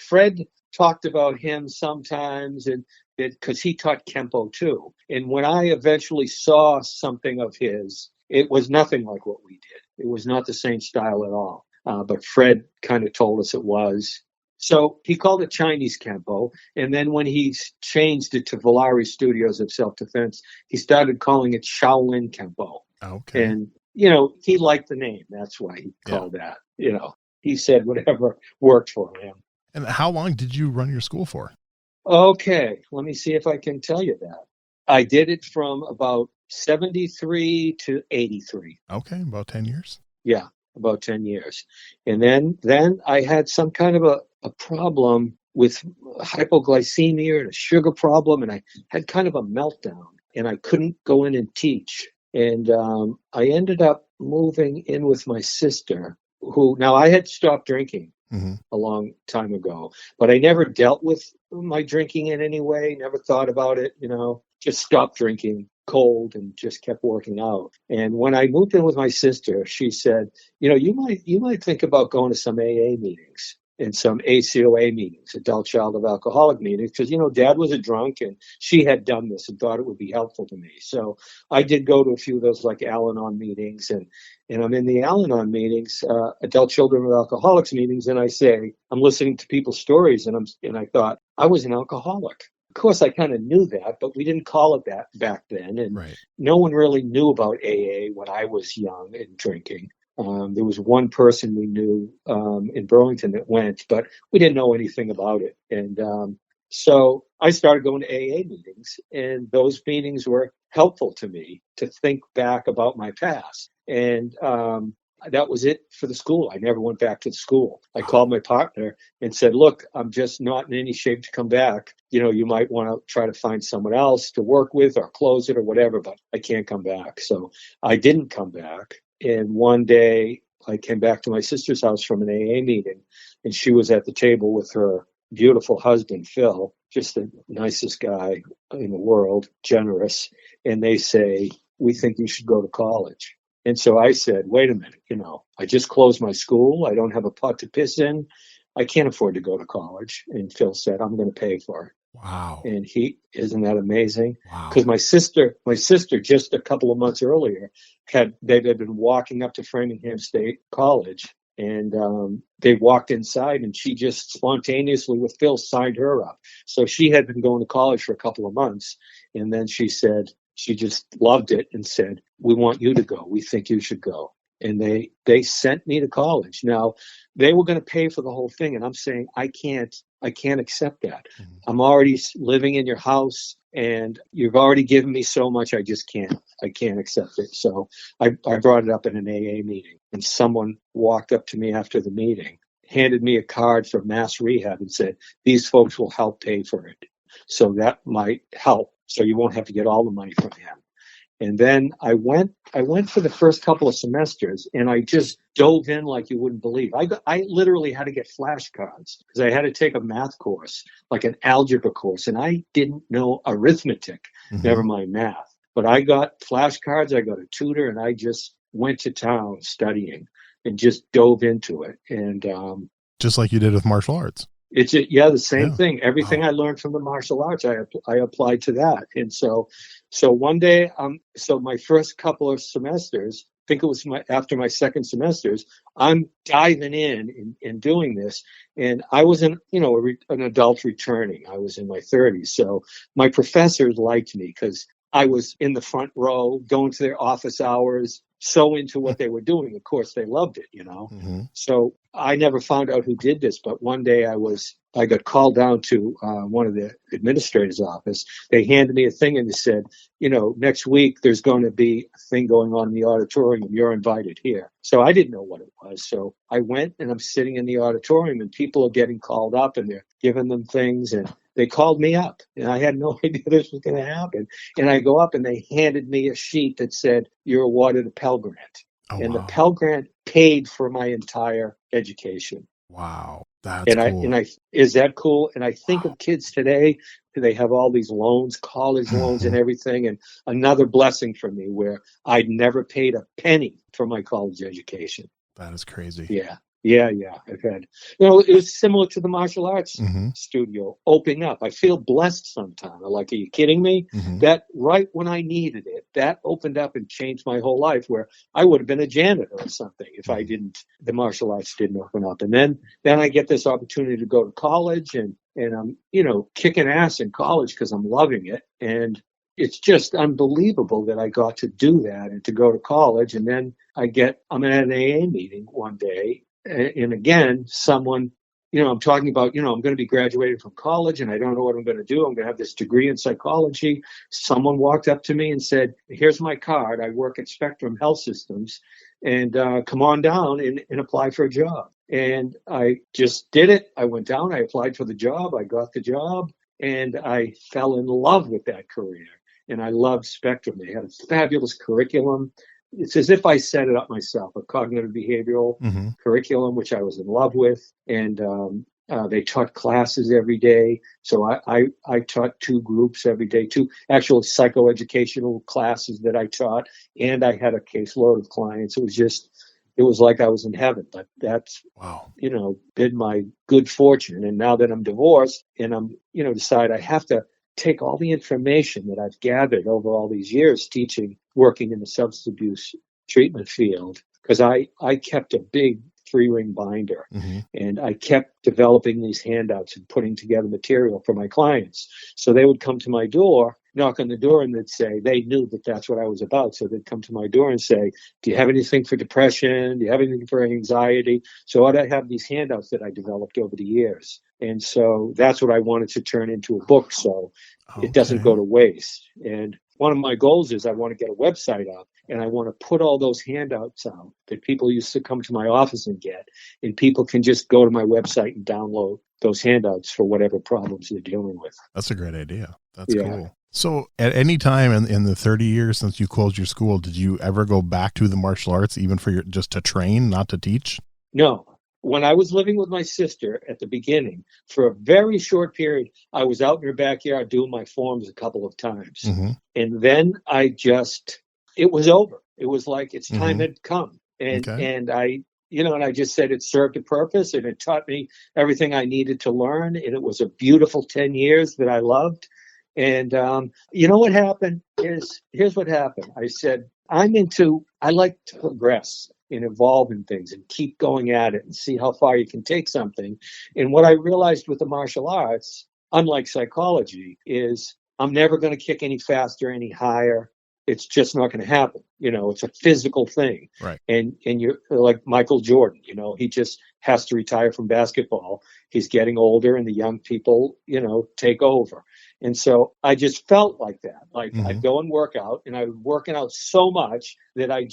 Fred talked about him sometimes and because he taught Kempo too. And when I eventually saw something of his, it was nothing like what we did. It was not the same style at all. But Fred kind of told us it was. So he called it Chinese Kempo. And then when he changed it to Villari Studios of Self-Defense, he started calling it Shaolin Kempo. Okay. And, he liked the name. That's why he called that. He said whatever worked for him. And how long did you run your school for? Okay. Let me see if I can tell you that. I did it from about 73 to 83. Okay. About 10 years. Yeah. About 10 years. And then I had some kind of a problem with hypoglycemia and a sugar problem. And I had kind of a meltdown and I couldn't go in and teach. And I ended up moving in with my sister now I had stopped drinking a long time ago, but I never dealt with my drinking in any way, never thought about it, just stopped drinking cold and just kept working out. And when I moved in with my sister, she said, you might think about going to some AA meetings and some ACOA meetings, adult child of alcoholic meetings, because, Dad was a drunk and she had done this and thought it would be helpful to me. So I did go to a few of those like Al-Anon meetings and I'm in the Al-Anon meetings, adult children of alcoholics meetings. And I say, I'm listening to people's stories and I thought I was an alcoholic. Of course, I kind of knew that, but we didn't call it that back then. And no one really knew about AA when I was young and drinking. There was one person we knew in Burlington that went, but we didn't know anything about it. And so I started going to AA meetings, and those meetings were helpful to me to think back about my past. And that was it for the school. I never went back to the school. I called my partner and said, look, I'm just not in any shape to come back. You might want to try to find someone else to work with or close it or whatever, but I can't come back. So I didn't come back. And one day I came back to my sister's house from an AA meeting, and she was at the table with her beautiful husband, Phil, just the nicest guy in the world, generous. And they say, we think you should go to college. And so I said, wait a minute, I just closed my school. I don't have a pot to piss in. I can't afford to go to college. And Phil said, I'm going to pay for it. Wow. And isn't that amazing? Wow. Because my sister just a couple of months earlier had been walking up to Framingham State College, and they walked inside and she just spontaneously with Phil signed her up. So she had been going to college for a couple of months. And then she said, she just loved it and said, we want you to go. We think you should go. And they sent me to college. Now, they were going to pay for the whole thing, and I'm saying I can't accept that. Mhm. I'm already living in your house, and you've already given me so much. I just can't. I can't accept it. So I brought it up in an AA meeting, and someone walked up to me after the meeting, handed me a card from Mass Rehab, and said, "These folks will help pay for it." So that might help. So you won't have to get all the money from him. And then I went for the first couple of semesters, and I just dove in like you wouldn't believe. I literally had to get flashcards because I had to take a math course, like an algebra course, and I didn't know arithmetic, never Mhm. mind math. But I got flashcards, I got a tutor, and I just went to town studying and just dove into it. And Just like you did with martial arts. the same Yeah. thing. Everything Wow. I learned from the martial arts, I applied to that. And so one day, so my first couple of semesters, I think it was after my second semesters, I'm diving in doing this, and I was an adult returning. I was in my 30s, so my professors liked me because I was in the front row, going to their office hours, so into what they were doing. Of course, they loved it, Mm-hmm. So I never found out who did this, but one day I got called down to one of the administrators' office. They handed me a thing and they said, next week there's going to be a thing going on in the auditorium. You're invited here. So I didn't know what it was. So I went, and I'm sitting in the auditorium, and people are getting called up, and they're giving them things, and they called me up, and I had no idea this was going to happen. And I go up, and they handed me a sheet that said, "You're awarded a Pell Grant." Oh, And the wow. Pell Grant paid for my entire education. Wow. That's And cool. I is that cool? And I think Wow. of kids today, they have all these loans, college loans and Mhm. everything. And another blessing for me where I'd never paid a penny for my college education. That is crazy. Yeah. I've had, it was similar to the martial arts Mm-hmm. studio opening up. I feel blessed sometimes. I'm like, are you kidding me? Mm-hmm. That right when I needed it, that opened up and changed my whole life where I would have been a janitor or something if the martial arts didn't open up. And then I get this opportunity to go to college, and I'm, kicking ass in college because I'm loving it. And it's just unbelievable that I got to do that and to go to college. And then I'm at an AA meeting one day, and again, someone, I'm talking about, I'm going to be graduating from college, and I don't know what I'm going to do. I'm going to have this degree in psychology. Someone walked up to me and said, "Here's my card. I work at Spectrum Health Systems, and come on down and apply for a job." And I just did it. I went down, I applied for the job, I got the job, and I fell in love with that career. And I loved Spectrum. They had a fabulous curriculum. It's as if I set it up myself, a cognitive behavioral Mm-hmm. curriculum, which I was in love with. And they taught classes every day. So I taught two groups every day, two actual psychoeducational classes that I taught. And I had a caseload of clients. It was like I was in heaven. But that's, Wow. been my good fortune. And now that I'm divorced, and I'm, decide I have to take all the information that I've gathered over all these years teaching, working in the substance abuse treatment field, because I kept a big 3-ring binder, Mm-hmm. and I kept developing these handouts and putting together material for my clients. So they would come to my door, knock on the door, and they'd say, they knew that that's what I was about. So they'd come to my door and say, "Do you have anything for depression? Do you have anything for anxiety?" So I have these handouts that I developed over the years. And so that's what I wanted to turn into a book, so it doesn't Okay. go to waste. And one of my goals is I want to get a website up, and I want to put all those handouts out that people used to come to my office and get. And people can just go to my website and download those handouts for whatever problems they're dealing with. That's a great idea. That's Yeah. cool. So at any time in the 30 years since you closed your school, did you ever go back to the martial arts, even for just to train, not to teach? No. When I was living with my sister at the beginning, for a very short period, I was out in her backyard doing my forms a couple of times. Mm-hmm. And then it was over. It was like its time Mm-hmm. had come. Okay. And I just said it served a purpose, and it taught me everything I needed to learn. And it was a beautiful 10 years that I loved. And what happened here's what happened. I said, I like to progress and evolve in things and keep going at it and see how far you can take something. And what I realized with the martial arts, unlike psychology, is I'm never going to kick any faster, any higher. it's just not going to happen. It's a physical thing. Right. And you're like Michael Jordan, he just has to retire from basketball. He's getting older and the young people, take over. And so I just felt like that. Like I'd go and work out, and I was working out so much that I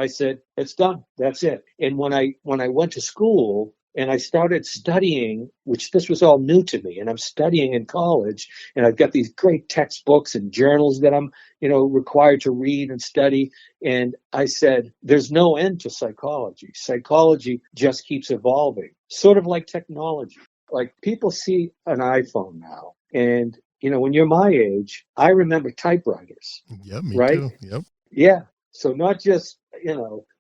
said, it's done. That's it. And when I went to school and I started studying, which this was all new to me, and I'm studying in college, and I've got these great textbooks and journals that I'm, required to read and study. And I said, there's no end to psychology. Psychology just keeps evolving, sort of like technology. Like people see an iPhone now, and, when you're my age, I remember typewriters. Yeah, me right? too. Yep. Yeah. So not just,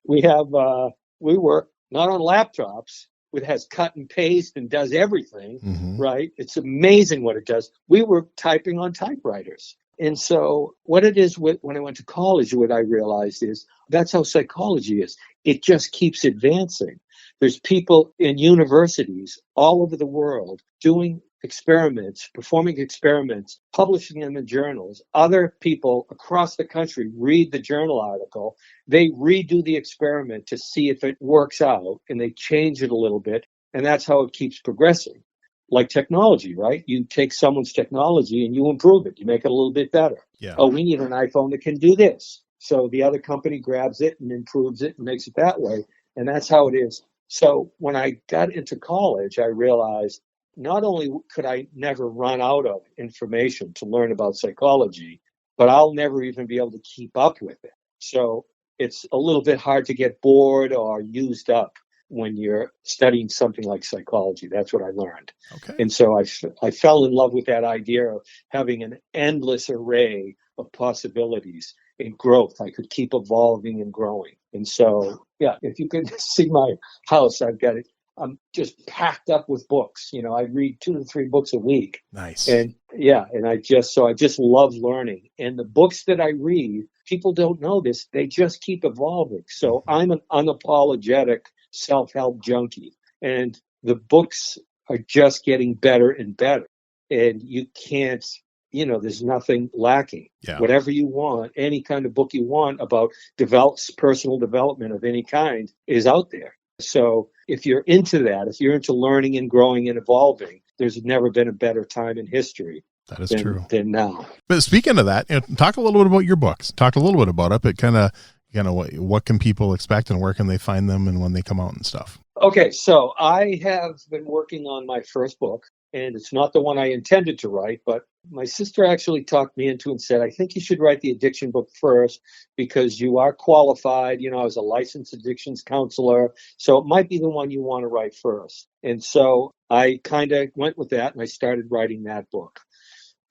we work not on laptops, it has cut and paste and does everything, right? It's amazing what it does. We were typing on typewriters. And so what it is when I went to college, what I realized is that's how psychology is. It just keeps advancing. There's people in universities all over the world doing experiments, performing experiments, publishing them in journals. Other people across the country read the journal article. They redo the experiment to see if it works out, and they change it a little bit. And that's how it keeps progressing. Like technology, right? You take someone's technology and you improve it. You make it a little bit better. Yeah. Oh, we need an iPhone that can do this. So the other company grabs it and improves it and makes it that way. And that's how it is. So when I got into college, I realized not only could I never run out of information to learn about psychology, but I'll never even be able to keep up with it. So it's a little bit hard to get bored or used up when you're studying something like psychology. That's what I learned. Okay. And so I fell in love with that idea of having an endless array of possibilities and growth. I could keep evolving and growing. And so, yeah, if you could see my house, I'm just packed up with books. I read 2 to 3 books a week. Nice. And yeah, and I just love learning. And the books that I read, people don't know this, they just keep evolving. So I'm an unapologetic self-help junkie. And the books are just getting better and better. And you can't, there's nothing lacking. Yeah. Whatever you want, any kind of book you want about personal development of any kind is out there. So if you're into that, if you're into learning and growing and evolving, there's never been a better time in history. That is true. Than now. But speaking of that, talk a little bit about your books. Talk a little bit about it, but kind of what can people expect and where can they find them and when they come out and stuff? Okay, so I have been working on my first book, and it's not the one I intended to write, but my sister actually talked me into it and said, I think you should write the addiction book first because you are qualified, as a licensed addictions counselor. So it might be the one you want to write first. And so I kind of went with that and I started writing that book.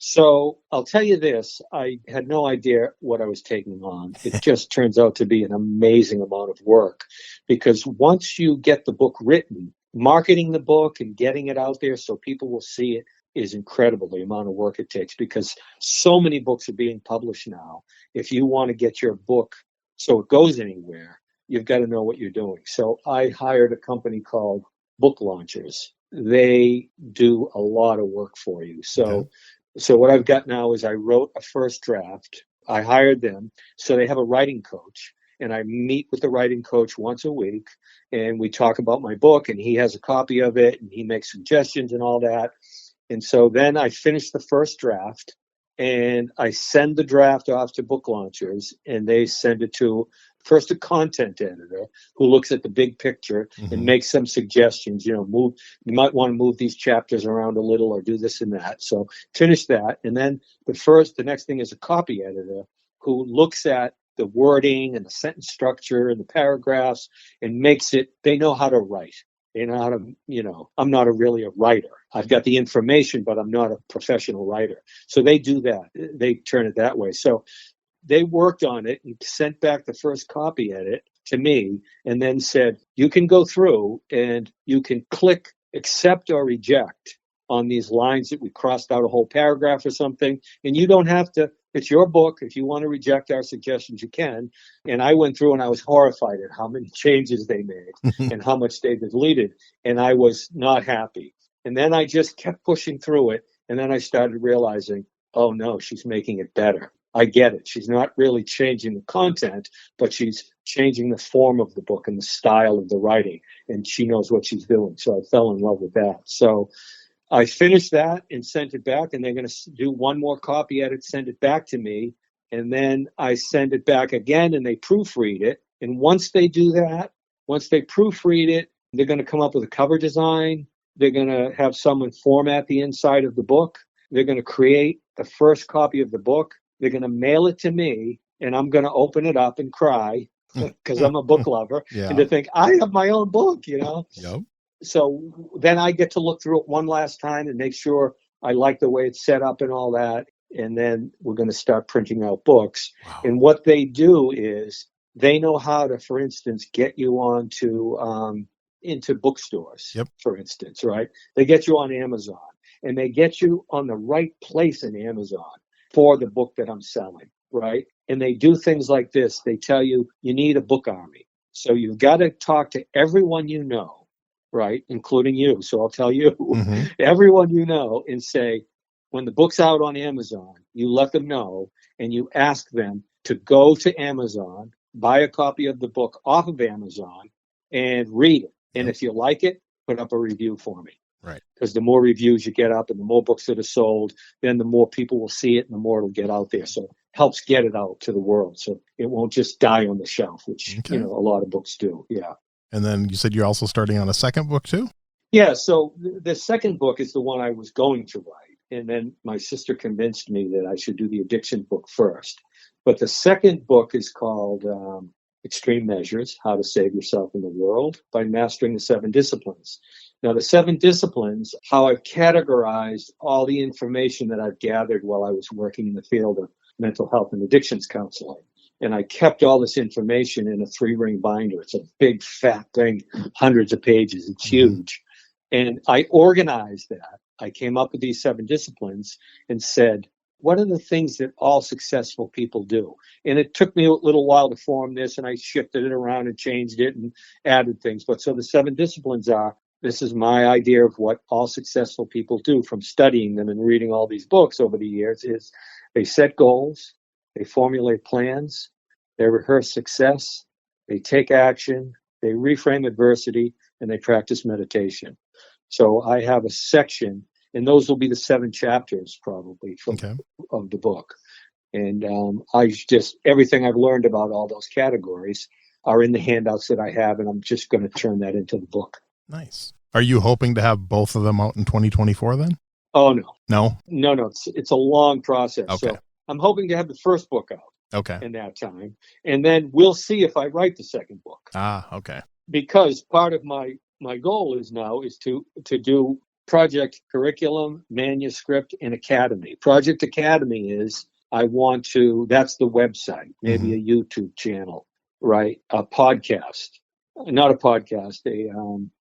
So I'll tell you this, I had no idea what I was taking on. It just turns out to be an amazing amount of work because once you get the book written, marketing the book and getting it out there so people will see it is incredible, the amount of work it takes because so many books are being published now. If you want to get your book so it goes anywhere, you've got to know what you're doing. So I hired a company called Book Launchers. They do a lot of work for you. So what I've got now is I wrote a first draft. I hired them. So they have a writing coach. And I meet with the writing coach once a week. And we talk about my book. And he has a copy of it. And he makes suggestions and all that. And so then I finish the first draft. And I send the draft off to Book Launchers. And they send it to first a content editor who looks at the big picture and makes some suggestions, you might want to move these chapters around a little or do this and that. So finish that. And then the next thing is a copy editor who looks at the wording and the sentence structure and the paragraphs and makes it, they know how to write. They know how to, I'm not really a writer. I've got the information, but I'm not a professional writer. So they do that. They turn it that way. So they worked on it and sent back the first copy edit to me and then said, you can go through and you can click accept or reject on these lines that we crossed out a whole paragraph or something. And you don't have to, it's your book. If you want to reject our suggestions, you can. And I went through and I was horrified at how many changes they made and how much they deleted. And I was not happy. And then I just kept pushing through it. And then I started realizing, oh no, she's making it better. I get it. She's not really changing the content, but she's changing the form of the book and the style of the writing, and she knows what she's doing. So I fell in love with that. So I finished that and sent it back, and they're going to do one more copy edit, send it back to me, and then I send it back again, and they proofread it. And once they do that, once they proofread it, they're going to come up with a cover design. They're going to have someone format the inside of the book. They're going to create the first copy of the book. They're going to mail it to me, and I'm going to open it up and cry because I'm a book lover, and to think, I have my own book, Yep. So then I get to look through it one last time and make sure I like the way it's set up and all that. And then we're going to start printing out books. Wow. And what they do is they know how to, for instance, get you onto into bookstores, for instance, right? They get you on Amazon, and they get you on the right place in Amazon for the book that I'm selling, right? And they do things like this. They tell you, you need a book army. So you've got to talk to everyone you know, right? Including you. So I'll tell you, everyone you know, and say, when the book's out on Amazon, you let them know, and you ask them to go to Amazon, buy a copy of the book off of Amazon, and read it. And if you like it, put up a review for me. Right. Because the more reviews you get up and the more books that are sold, then the more people will see it and the more it'll get out there. So it helps get it out to the world. So it won't just die on the shelf, which, a lot of books do. Yeah. And then you said you're also starting on a second book too? Yeah. So the second book is the one I was going to write. And then my sister convinced me that I should do the addiction book first. But the second book is called Extreme Measures, How to Save Yourself in the World by Mastering the 7 Disciplines. Now, the 7 disciplines, how I've categorized all the information that I've gathered while I was working in the field of mental health and addictions counseling. And I kept all this information in a 3-ring binder. It's a big, fat thing, hundreds of pages. It's huge. And I organized that. I came up with these 7 disciplines and said, what are the things that all successful people do? And it took me a little while to form this, and I shifted it around and changed it and added things. But so the 7 disciplines are, this is my idea of what all successful people do from studying them and reading all these books over the years, is they set goals, they formulate plans, they rehearse success, they take action, they reframe adversity, and they practice meditation. So I have a section, and those will be the 7 chapters probably of the book. And everything I've learned about all those categories are in the handouts that I have, and I'm just going to turn that into the book. Nice. Are you hoping to have both of them out in 2024 then? Oh, no. No? No. It's a long process. Okay. So I'm hoping to have the first book out in that time. And then we'll see if I write the second book. Okay. Because part of my goal is to do project curriculum, manuscript, and academy. Project Academy is, that's the website, maybe a YouTube channel, right? A podcast, not a podcast,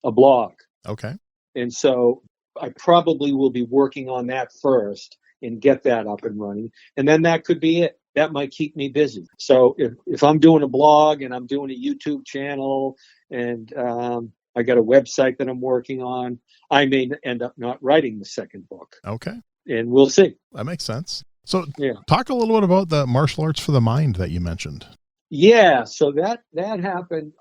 a blog. Okay. And so I probably will be working on that first and get that up and running. And then that could be it. That might keep me busy. So if I'm doing a blog and I'm doing a YouTube channel and I got a website that I'm working on, I may end up not writing the second book. Okay. And we'll see. That makes sense. So talk a little bit about the martial arts for the mind that you mentioned. Yeah, so that happened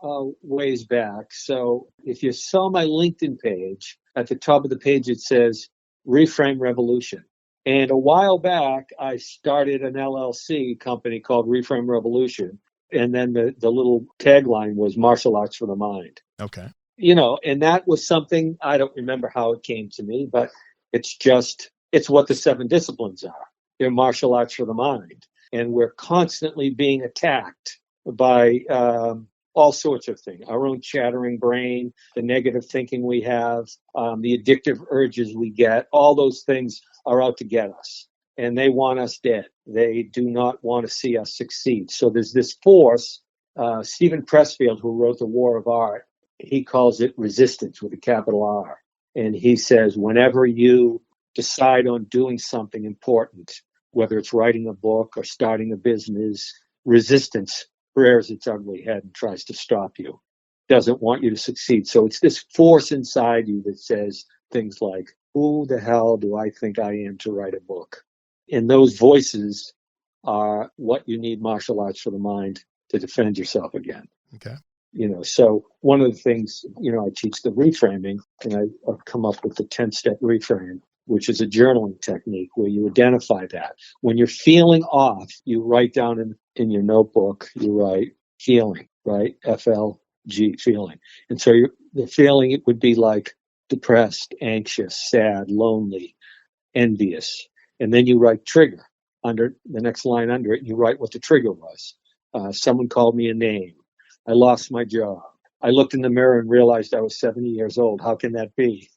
ways back. So if you saw my LinkedIn page, at the top of the page it says Reframe Revolution. And a while back, I started an LLC company called Reframe Revolution. And then the little tagline was Martial Arts for the Mind. Okay. And that was something, I don't remember how it came to me, but it's what the 7 disciplines are. They're martial arts for the mind. And we're constantly being attacked by all sorts of things. Our own chattering brain, the negative thinking we have, the addictive urges we get, all those things are out to get us. And they want us dead. They do not want to see us succeed. So there's this force, Stephen Pressfield, who wrote The War of Art, he calls it resistance with a capital R. And he says, whenever you decide on doing something important, whether it's writing a book or starting a business, resistance rears its ugly head and tries to stop you, doesn't want you to succeed. So it's this force inside you that says things like, who the hell do I think I am to write a book? And those voices are what you need martial arts for the mind to defend yourself again. Okay. So one of the things, I teach the reframing, and I've come up with the 10 Step Reframe, which is a journaling technique where you identify that. When you're feeling off, you write down in your notebook, you write feeling, right? FLG, feeling. And so the feeling, it would be like depressed, anxious, sad, lonely, envious. And then you write trigger under the next line under it, and you write what the trigger was. Someone called me a name. I lost my job. I looked in the mirror and realized I was 70 years old. How can that be?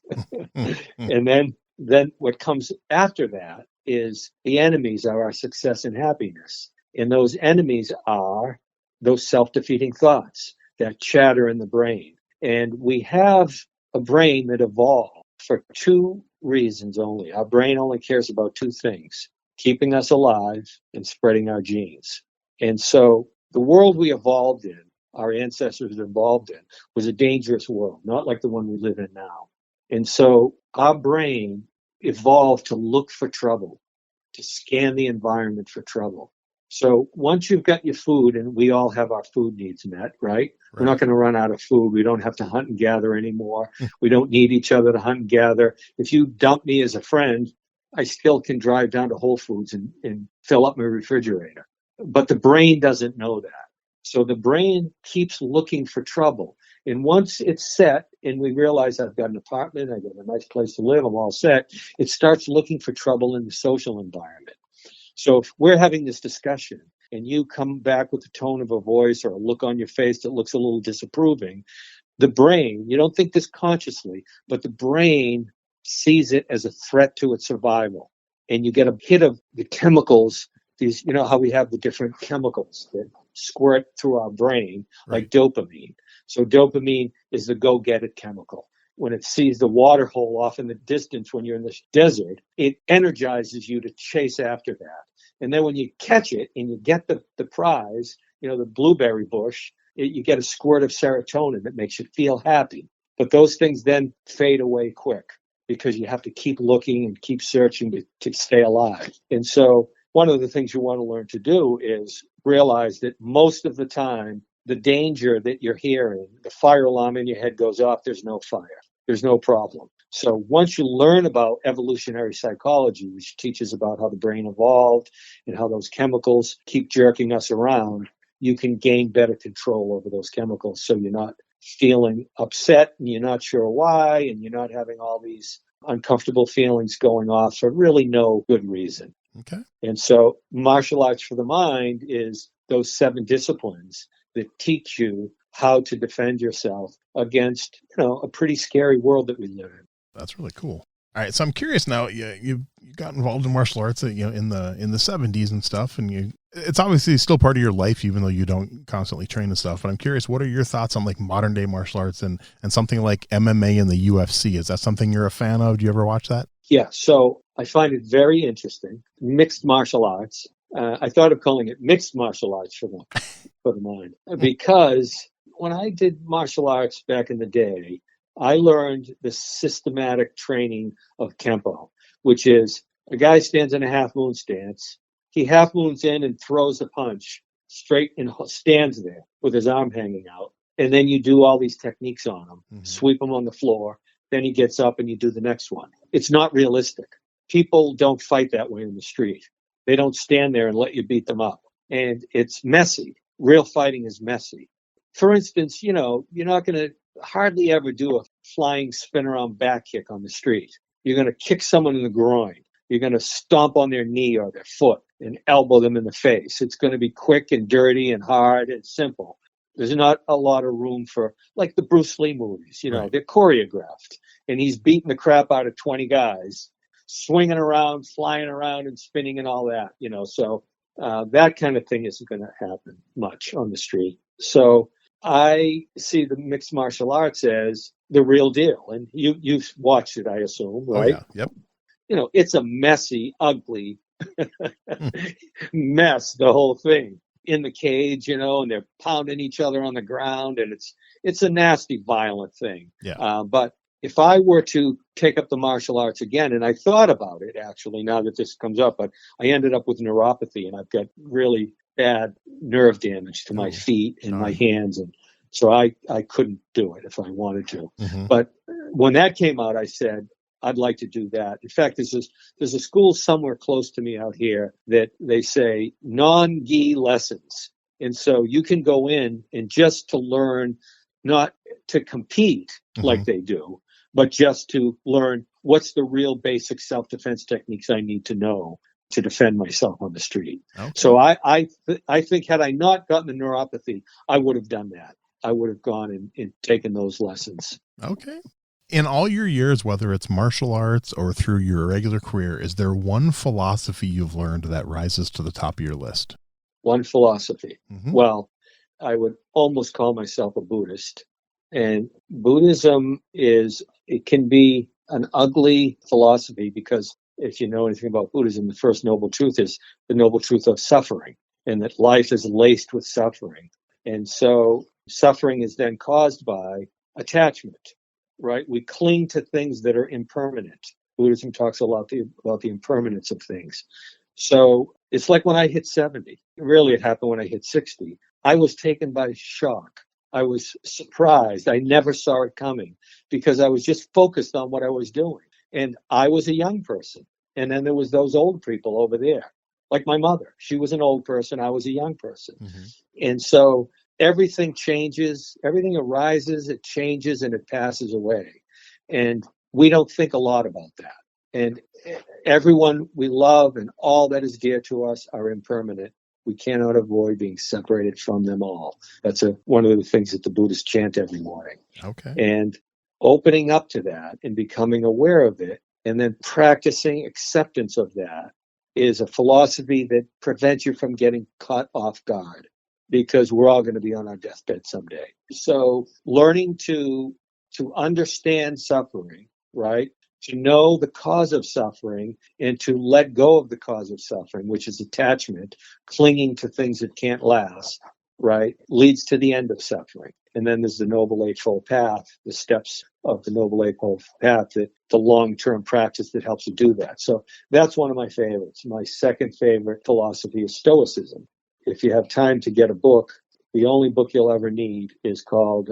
And then what comes after that is the enemies are our success and happiness. And those enemies are those self-defeating thoughts that chatter in the brain. And we have a brain that evolved for two reasons only. Our brain only cares about two things: keeping us alive and spreading our genes. And so the world we evolved in, our ancestors evolved in, was a dangerous world, not like the one we live in now. And so our brain evolved to look for trouble, to scan the environment for trouble. So once you've got your food, and we all have our food needs met, right? We're not going to run out of food. We don't have to hunt and gather anymore. We don't need each other to hunt and gather. If you dump me as a friend, I still can drive down to Whole Foods and fill up my refrigerator. But the brain doesn't know that. So the brain keeps looking for trouble. And once it's set and we realize I've got an apartment, I've got a nice place to live, I'm all set, it starts looking for trouble in the social environment. So if we're having this discussion and you come back with the tone of a voice or a look on your face that looks a little disapproving, the brain, you don't think this consciously, but the brain sees it as a threat to its survival. And you get a hit of the chemicals, these, how we have the different chemicals that squirt through our brain, like dopamine. So dopamine is the go-get-it chemical. When it sees the water hole off in the distance when you're in the desert, it energizes you to chase after that. And then when you catch it and you get the prize, the blueberry bush, you get a squirt of serotonin that makes you feel happy. But those things then fade away quick because you have to keep looking and keep searching to stay alive. And so one of the things you want to learn to do is realize that most of the time, the danger that you're hearing, the fire alarm in your head goes off, there's no fire. There's no problem. So once you learn about evolutionary psychology, which teaches about how the brain evolved and how those chemicals keep jerking us around, you can gain better control over those chemicals. So you're not feeling upset and you're not sure why, and you're not having all these uncomfortable feelings going off for really no good reason. Okay. And so martial arts for the mind is those 7 disciplines that teach you how to defend yourself against, a pretty scary world that we live in. That's really cool. All right. So I'm curious now, you got involved in martial arts, in the 70s and stuff, and it's obviously still part of your life, even though you don't constantly train and stuff. But I'm curious, what are your thoughts on like modern day martial arts and something like MMA and the UFC? Is that something you're a fan of? Do you ever watch that? Yeah. So I find it very interesting. Mixed martial arts. I thought of calling it mixed martial arts for the mind, because when I did martial arts back in the day, I learned the systematic training of Kempo, which is a guy stands in a half moon stance. He half moons in and throws a punch straight and stands there with his arm hanging out. And then you do all these techniques on him, sweep him on the floor. Then he gets up and you do the next one. It's not realistic. People don't fight that way in the street. They don't stand there and let you beat them up. And it's messy. Real fighting is messy. For instance, you're not going to hardly ever do a flying spin around back kick on the street. You're going to kick someone in the groin. You're going to stomp on their knee or their foot and elbow them in the face. It's going to be quick and dirty and hard and simple. There's not a lot of room for, like the Bruce Lee movies, they're choreographed. And he's beating the crap out of 20 guys, swinging around, flying around and spinning and all that, So that kind of thing isn't going to happen much on the street. So I see the mixed martial arts as the real deal. And you've watched it, I assume, right? Oh, yeah. Yep. It's a messy, ugly mess, the whole thing. In the cage, and they're pounding each other on the ground, and it's a nasty, violent thing. Yeah. But if I were to take up the martial arts again, and I thought about it actually now that this comes up, but I ended up with neuropathy and I've got really bad nerve damage to my feet and my hands. And so I couldn't do it if I wanted to. Mm-hmm. But when that came out, I said, I'd like to do that. In fact, there's a school somewhere close to me out here that they say non-gi lessons. And so you can go in and just to learn, not to compete like they do, but just to learn what's the real basic self-defense techniques I need to know to defend myself on the street. Okay. So I think had I not gotten the neuropathy, I would have done that. I would have gone and taken those lessons. Okay. In all your years, whether it's martial arts or through your regular career, is there one philosophy you've learned that rises to the top of your list? One philosophy. Mm-hmm. Well, I would almost call myself a Buddhist. And Buddhism it can be an ugly philosophy because if you know anything about Buddhism, the first noble truth is the noble truth of suffering, and that life is laced with suffering. And so suffering is then caused by attachment, right? We cling to things that are impermanent. Buddhism talks a lot about the impermanence of things. So it's like when I hit 70, really it happened when I hit 60, I was taken by shock. I was surprised. I never saw it coming because I was just focused on what I was doing. And I was a young person. And then there was those old people over there, like my mother. She was an old person. I was a young person. Mm-hmm. And so everything changes, everything arises, it changes, and it passes away. And we don't think a lot about that. And everyone we love and all that is dear to us are impermanent. We cannot avoid being separated from them all. That's one of the things that the Buddhists chant every morning. Okay. And opening up to that and becoming aware of it and then practicing acceptance of that is a philosophy that prevents you from getting caught off guard because we're all going to be on our deathbed someday. So learning to understand suffering, right? To know the cause of suffering and to let go of the cause of suffering, which is attachment, clinging to things that can't last, right, leads to the end of suffering. And then there's the Noble Eightfold Path, the steps of the Noble Eightfold Path, the long-term practice that helps you do that. So that's one of my favorites. My second favorite philosophy is Stoicism. If you have time to get a book, the only book you'll ever need is called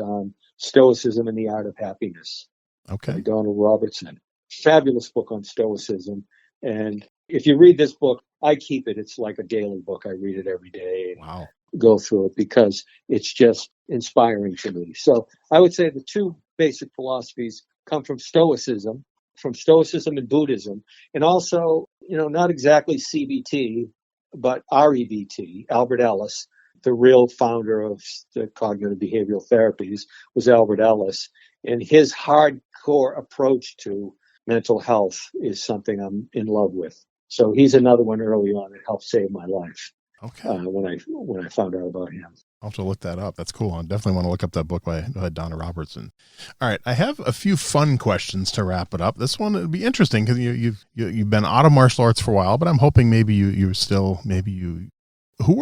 Stoicism and the Art of Happiness by Donald Robertson. Fabulous book on Stoicism. And if you read this book, I keep it. It's like a daily book. I read it every day. Wow. Go through it because it's just inspiring to me. So I would say the two basic philosophies come from Stoicism and Buddhism, and also, not exactly CBT, but REBT, Albert Ellis, the real founder of the cognitive behavioral therapies was Albert Ellis, and his hardcore approach to mental health is something I'm in love with. So he's another one early on that helped save my life. Okay. When I found out about him. I'll have to look that up. That's cool. I definitely want to look up that book by Donna Robertson. All right. I have a few fun questions to wrap it up. This one would be interesting because you've been out of martial arts for a while, but I'm hoping who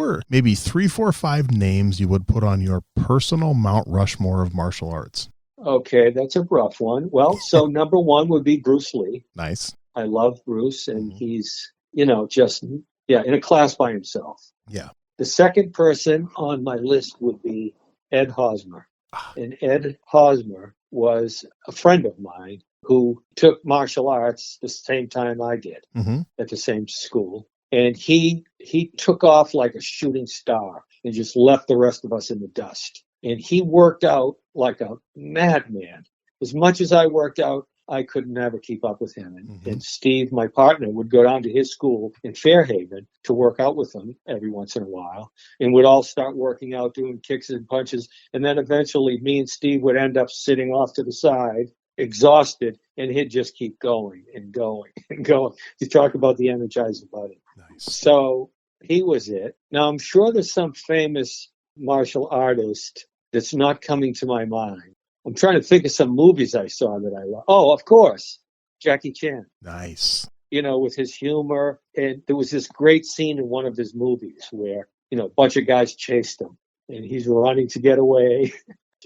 are maybe 3, 4, 5 names you would put on your personal Mount Rushmore of martial arts? Okay. That's a rough one. Well, so number one would be Bruce Lee. Nice. I love Bruce and he's, just in a class by himself. Yeah. The second person on my list would be Ed Hosmer. And Ed Hosmer was a friend of mine who took martial arts the same time I did at the same school. And he took off like a shooting star and just left the rest of us in the dust. And he worked out like a madman. As much as I worked out, I could never keep up with him. And Steve, my partner, would go down to his school in Fairhaven to work out with him every once in a while. And we'd all start working out, doing kicks and punches. And then eventually me and Steve would end up sitting off to the side, exhausted, and he'd just keep going and going and going. You talk about the Energizer Bunny. Nice. So he was it. Now, I'm sure there's some famous martial artist that's not coming to my mind. I'm trying to think of some movies I saw that I love. Oh, of course, Jackie Chan. Nice. With his humor. And there was this great scene in one of his movies where, a bunch of guys chased him and he's running to get away.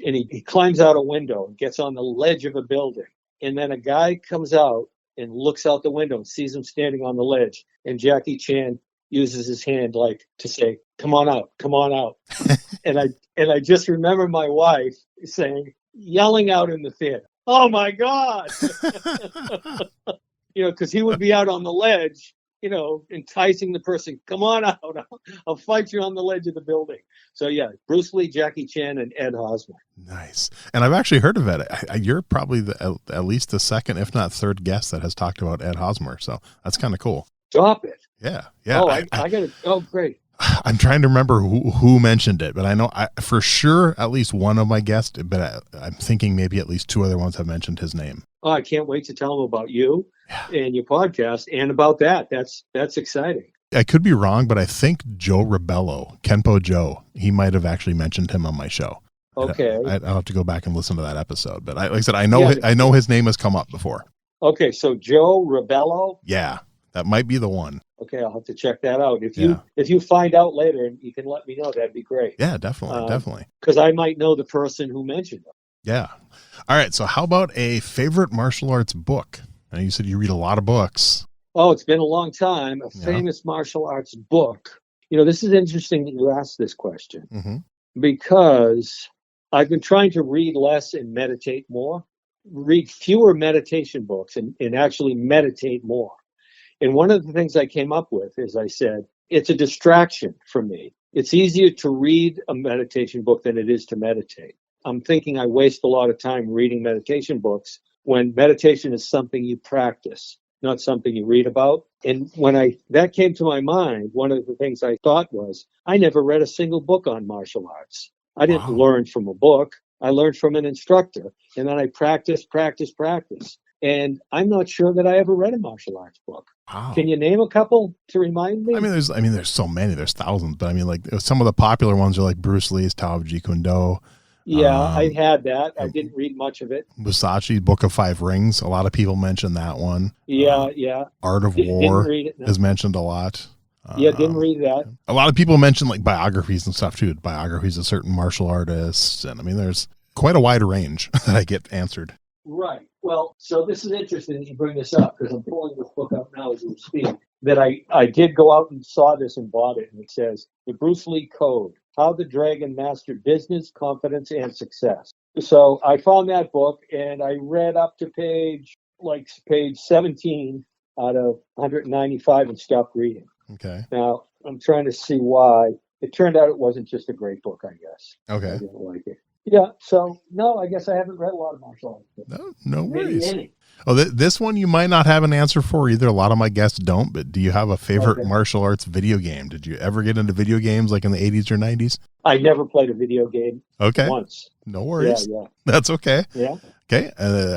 And he climbs out a window and gets on the ledge of a building. And then a guy comes out and looks out the window and sees him standing on the ledge. And Jackie Chan uses his hand like to say, come on out, come on out. and I just remember my wife yelling out in the theater, oh my God. Because he would be out on the ledge, enticing the person, come on out, I'll fight you on the ledge of the building. So yeah, Bruce Lee, Jackie Chan, and Ed Hosmer. Nice. And I've actually heard of it. You're probably at least the second, if not third guest that has talked about Ed Hosmer. So that's kind of cool. Stop it. Yeah. Yeah. Oh, I got it. Oh, great. I'm trying to remember who mentioned it, but I know for sure at least one of my guests, but I'm thinking maybe at least two other ones have mentioned his name. Oh, I can't wait to tell them about you and your podcast and about that. That's exciting. I could be wrong, but I think Joe Rebello, Kenpo Joe, he might have actually mentioned him on my show. Okay. I'll have to go back and listen to that episode. But like I said, I know his name has come up before. Okay, so Joe Rebello? Yeah, that might be the one. Okay, I'll have to check that out. If you find out later and you can let me know, that'd be great. Yeah, definitely. Because I might know the person who mentioned it. Yeah. All right, so how about a favorite martial arts book? Now, you said you read a lot of books. Oh, it's been a long time. A famous martial arts book. This is interesting that you asked this question because I've been trying to read less and meditate more, read fewer meditation books and actually meditate more. And one of the things I came up with is I said, it's a distraction for me. It's easier to read a meditation book than it is to meditate. I'm thinking I waste a lot of time reading meditation books when meditation is something you practice, not something you read about. And when that came to my mind, one of the things I thought was, I never read a single book on martial arts. I didn't learn from a book. I learned from an instructor. And then I practice. And I'm not sure that I ever read a martial arts book. Wow. Can you name a couple to remind me? There's so many. There's thousands. But like some of the popular ones are like Bruce Lee's Tao of Jeet Kune Do. Yeah, I had that. I didn't read much of it. Musashi's Book of Five Rings. A lot of people mention that one. Yeah. Art of War is mentioned a lot. Didn't read that. A lot of people mention like biographies and stuff too. Biographies of certain martial artists. And there's quite a wide range that I get answered. Right. Well, so this is interesting that you bring this up because I'm pulling this book up now as we speak. That I did go out and saw this and bought it. And it says, The Bruce Lee Code, How the Dragon Mastered Business, Confidence, and Success. So I found that book and I read up to page 17 out of 195 and stopped reading. Okay. Now, I'm trying to see why. It turned out it wasn't just a great book, I guess. Okay. I didn't like it. Yeah, so no, I guess I haven't read a lot of martial arts. No worries. Oh, this one you might not have an answer for either. A lot of my guests don't, but do you have a favorite martial arts video game? Did you ever get into video games like in the 80s or 90s? I never played a video game once. No worries. Yeah. That's okay. Yeah. Okay.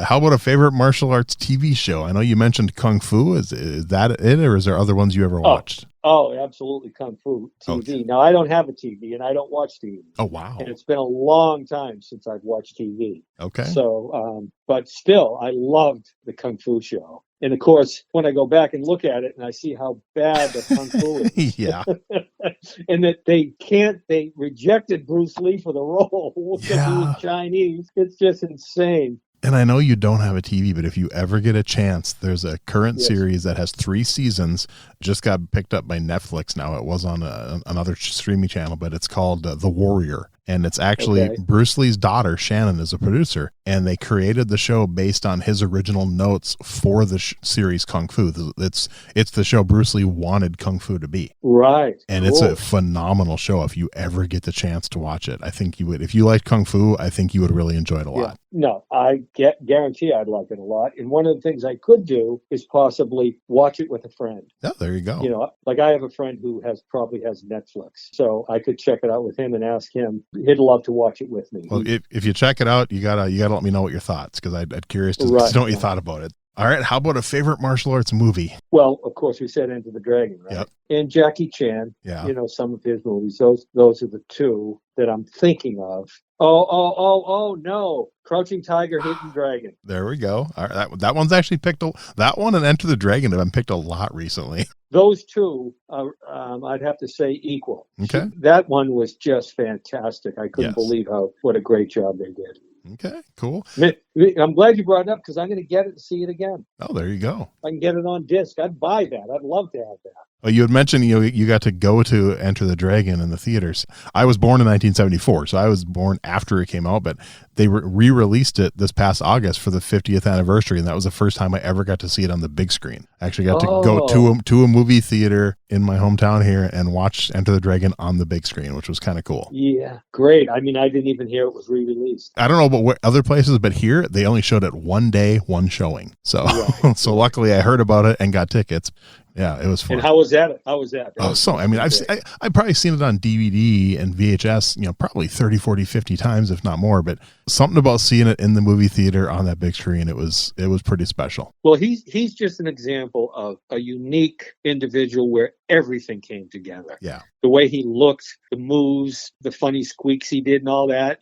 How about a favorite martial arts TV show? I know you mentioned Kung Fu. Is that it, or is there other ones you ever watched? Oh, absolutely. Kung Fu TV. Okay. Now, I don't have a TV and I don't watch TV. Oh, wow. And it's been a long time since I've watched TV. Okay. So, but still, I loved the Kung Fu show. And of course, when I go back and look at it and I see how bad the Kung Fu is. Yeah. And that they rejected Bruce Lee for the role because he was Chinese. It's just insane. And I know you don't have a TV, but if you ever get a chance, there's a current series that has 3 seasons, just got picked up by Netflix now. It was on another streaming channel, but it's called The Warrior. And it's actually Bruce Lee's daughter, Shannon, is a producer. And they created the show based on his original notes for the series Kung Fu. It's the show Bruce Lee wanted Kung Fu to be. Right. And it's a phenomenal show if you ever get the chance to watch it. I think you would. If you like Kung Fu, I think you would really enjoy it a lot. No, I guarantee I'd like it a lot. And one of the things I could do is possibly watch it with a friend. Oh, there you go. Like I have a friend who probably has Netflix. So I could check it out with him and ask him. He'd love to watch it with me. Well, if you check it out, you gotta let me know what your thoughts, because I'm curious to know what you thought about it. All right, how about a favorite martial arts movie? Well, of course, we said Enter the Dragon, right? Yep. And Jackie Chan. Yeah. Some of his movies. Those are the two that I'm thinking of. Oh no! Crouching Tiger, Hidden Dragon. There we go. All right, that one's actually picked. That one and Enter the Dragon have been picked a lot recently. those two are, I'd have to say, equal. Okay. That one was just fantastic. I couldn't Yes. believe what a great job they did. Okay, cool. I'm glad you brought it up because I'm going to get it and see it again. Oh, there you go. If I can get it on disc, I'd buy that. I'd love to have that. Well, you had mentioned you got to go to Enter the Dragon in the theaters. I was born in 1974, so I was born after it came out, but they re-released it this past August for the 50th anniversary, and that was the first time I ever got to see it on the big screen. I actually got to go to a movie theater in my hometown here and watch Enter the Dragon on the big screen, which was kind of cool. Yeah, great. I mean, I didn't even hear it was re-released. I don't know about what other places, but here they only showed it one day, one showing. So, right. So luckily I heard about it and got tickets. Yeah, it was fun. And how was that? I mean, I've probably seen it on DVD and VHS, probably 30, 40, 50 times, if not more, but something about seeing it in the movie theater on that big screen, it was pretty special. Well, he's just an example of a unique individual where everything came together. Yeah. The way he looked, the moves, the funny squeaks he did and all that,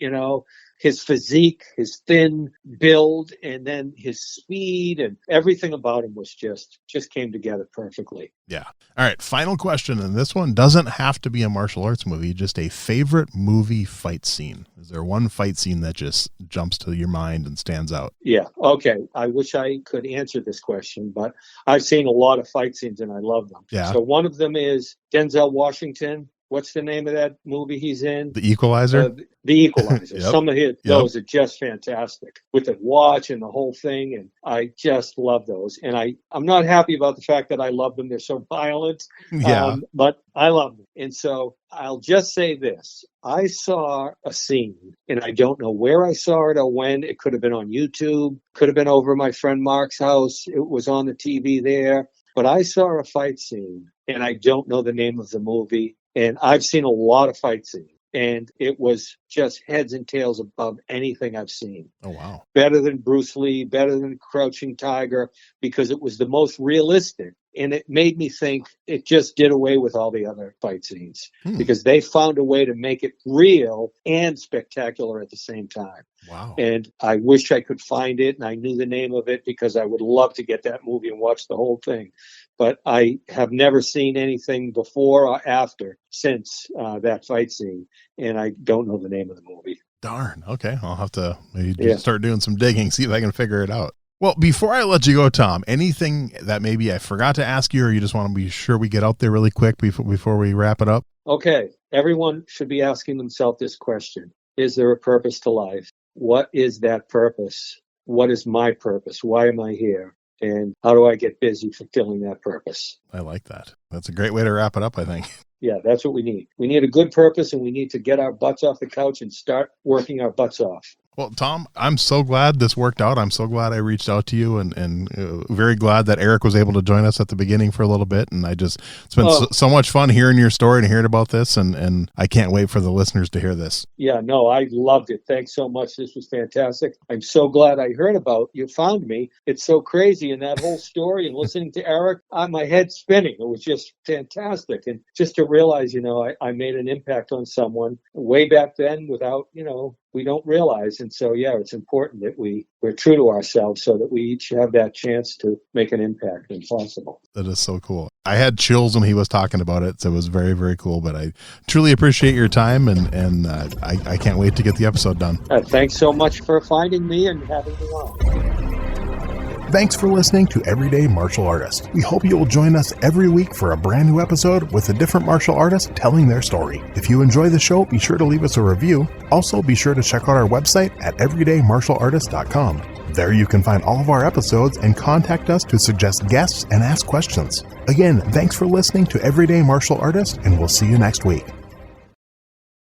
his physique, his thin build, and then his speed and everything about him was just came together perfectly. Yeah. All right. Final question. And this one doesn't have to be a martial arts movie, just a favorite movie fight scene. Is there one fight scene that just jumps to your mind and stands out? Yeah. Okay. I wish I could answer this question, but I've seen a lot of fight scenes and I love them. Yeah. So one of them is Denzel Washington. What's the name of that movie he's in? The Equalizer? The Equalizer. Yep. Some of those are just fantastic with the watch and the whole thing. And I just love those. And I'm not happy about the fact that I love them. They're so violent. Yeah. But I love them. And so I'll just say this. I saw a scene, and I don't know where I saw it or when. It could have been on YouTube, could have been over at my friend Mark's house. It was on the TV there. But I saw a fight scene, and I don't know the name of the movie. And I've seen a lot of fight scenes, and it was just heads and tails above anything I've seen. Oh, wow. Better than Bruce Lee, better than Crouching Tiger, because it was the most realistic. And it made me think it just did away with all the other fight scenes because they found a way to make it real and spectacular at the same time. Wow. And I wish I could find it, and I knew the name of it because I would love to get that movie and watch the whole thing. But I have never seen anything before or after since that fight scene, and I don't know the name of the movie. Darn. Okay. I'll have to maybe start doing some digging, see if I can figure it out. Well, before I let you go, Tom, anything that maybe I forgot to ask you or you just want to be sure we get out there really quick before we wrap it up? Okay. Everyone should be asking themselves this question. Is there a purpose to life? What is that purpose? What is my purpose? Why am I here? And how do I get busy fulfilling that purpose? I like that. That's a great way to wrap it up, I think. Yeah, that's what we need. We need a good purpose, and we need to get our butts off the couch and start working our butts off. Well, Tom, I'm so glad this worked out. I'm so glad I reached out to you and very glad that Eric was able to join us at the beginning for a little bit. And it's been so much fun hearing your story and hearing about this. And I can't wait for the listeners to hear this. Yeah, no, I loved it. Thanks so much. This was fantastic. I'm so glad I heard about you. Found me. It's so crazy. And that whole story and listening to Eric, my head's spinning. It was just fantastic. And just to realize, I made an impact on someone way back then without, we don't realize. And so, yeah, it's important that we're true to ourselves so that we each have that chance to make an impact when possible. That is so cool. I had chills when he was talking about it. So it was very, very cool. But I truly appreciate your time. And I can't wait to get the episode done. Thanks so much for finding me and having me on. Thanks for listening to Everyday Martial Artist. We hope you will join us every week for a brand new episode with a different martial artist telling their story. If you enjoy the show, be sure to leave us a review. Also, be sure to check out our website at everydaymartialartist.com. There you can find all of our episodes and contact us to suggest guests and ask questions. Again, thanks for listening to Everyday Martial Artist, and we'll see you next week.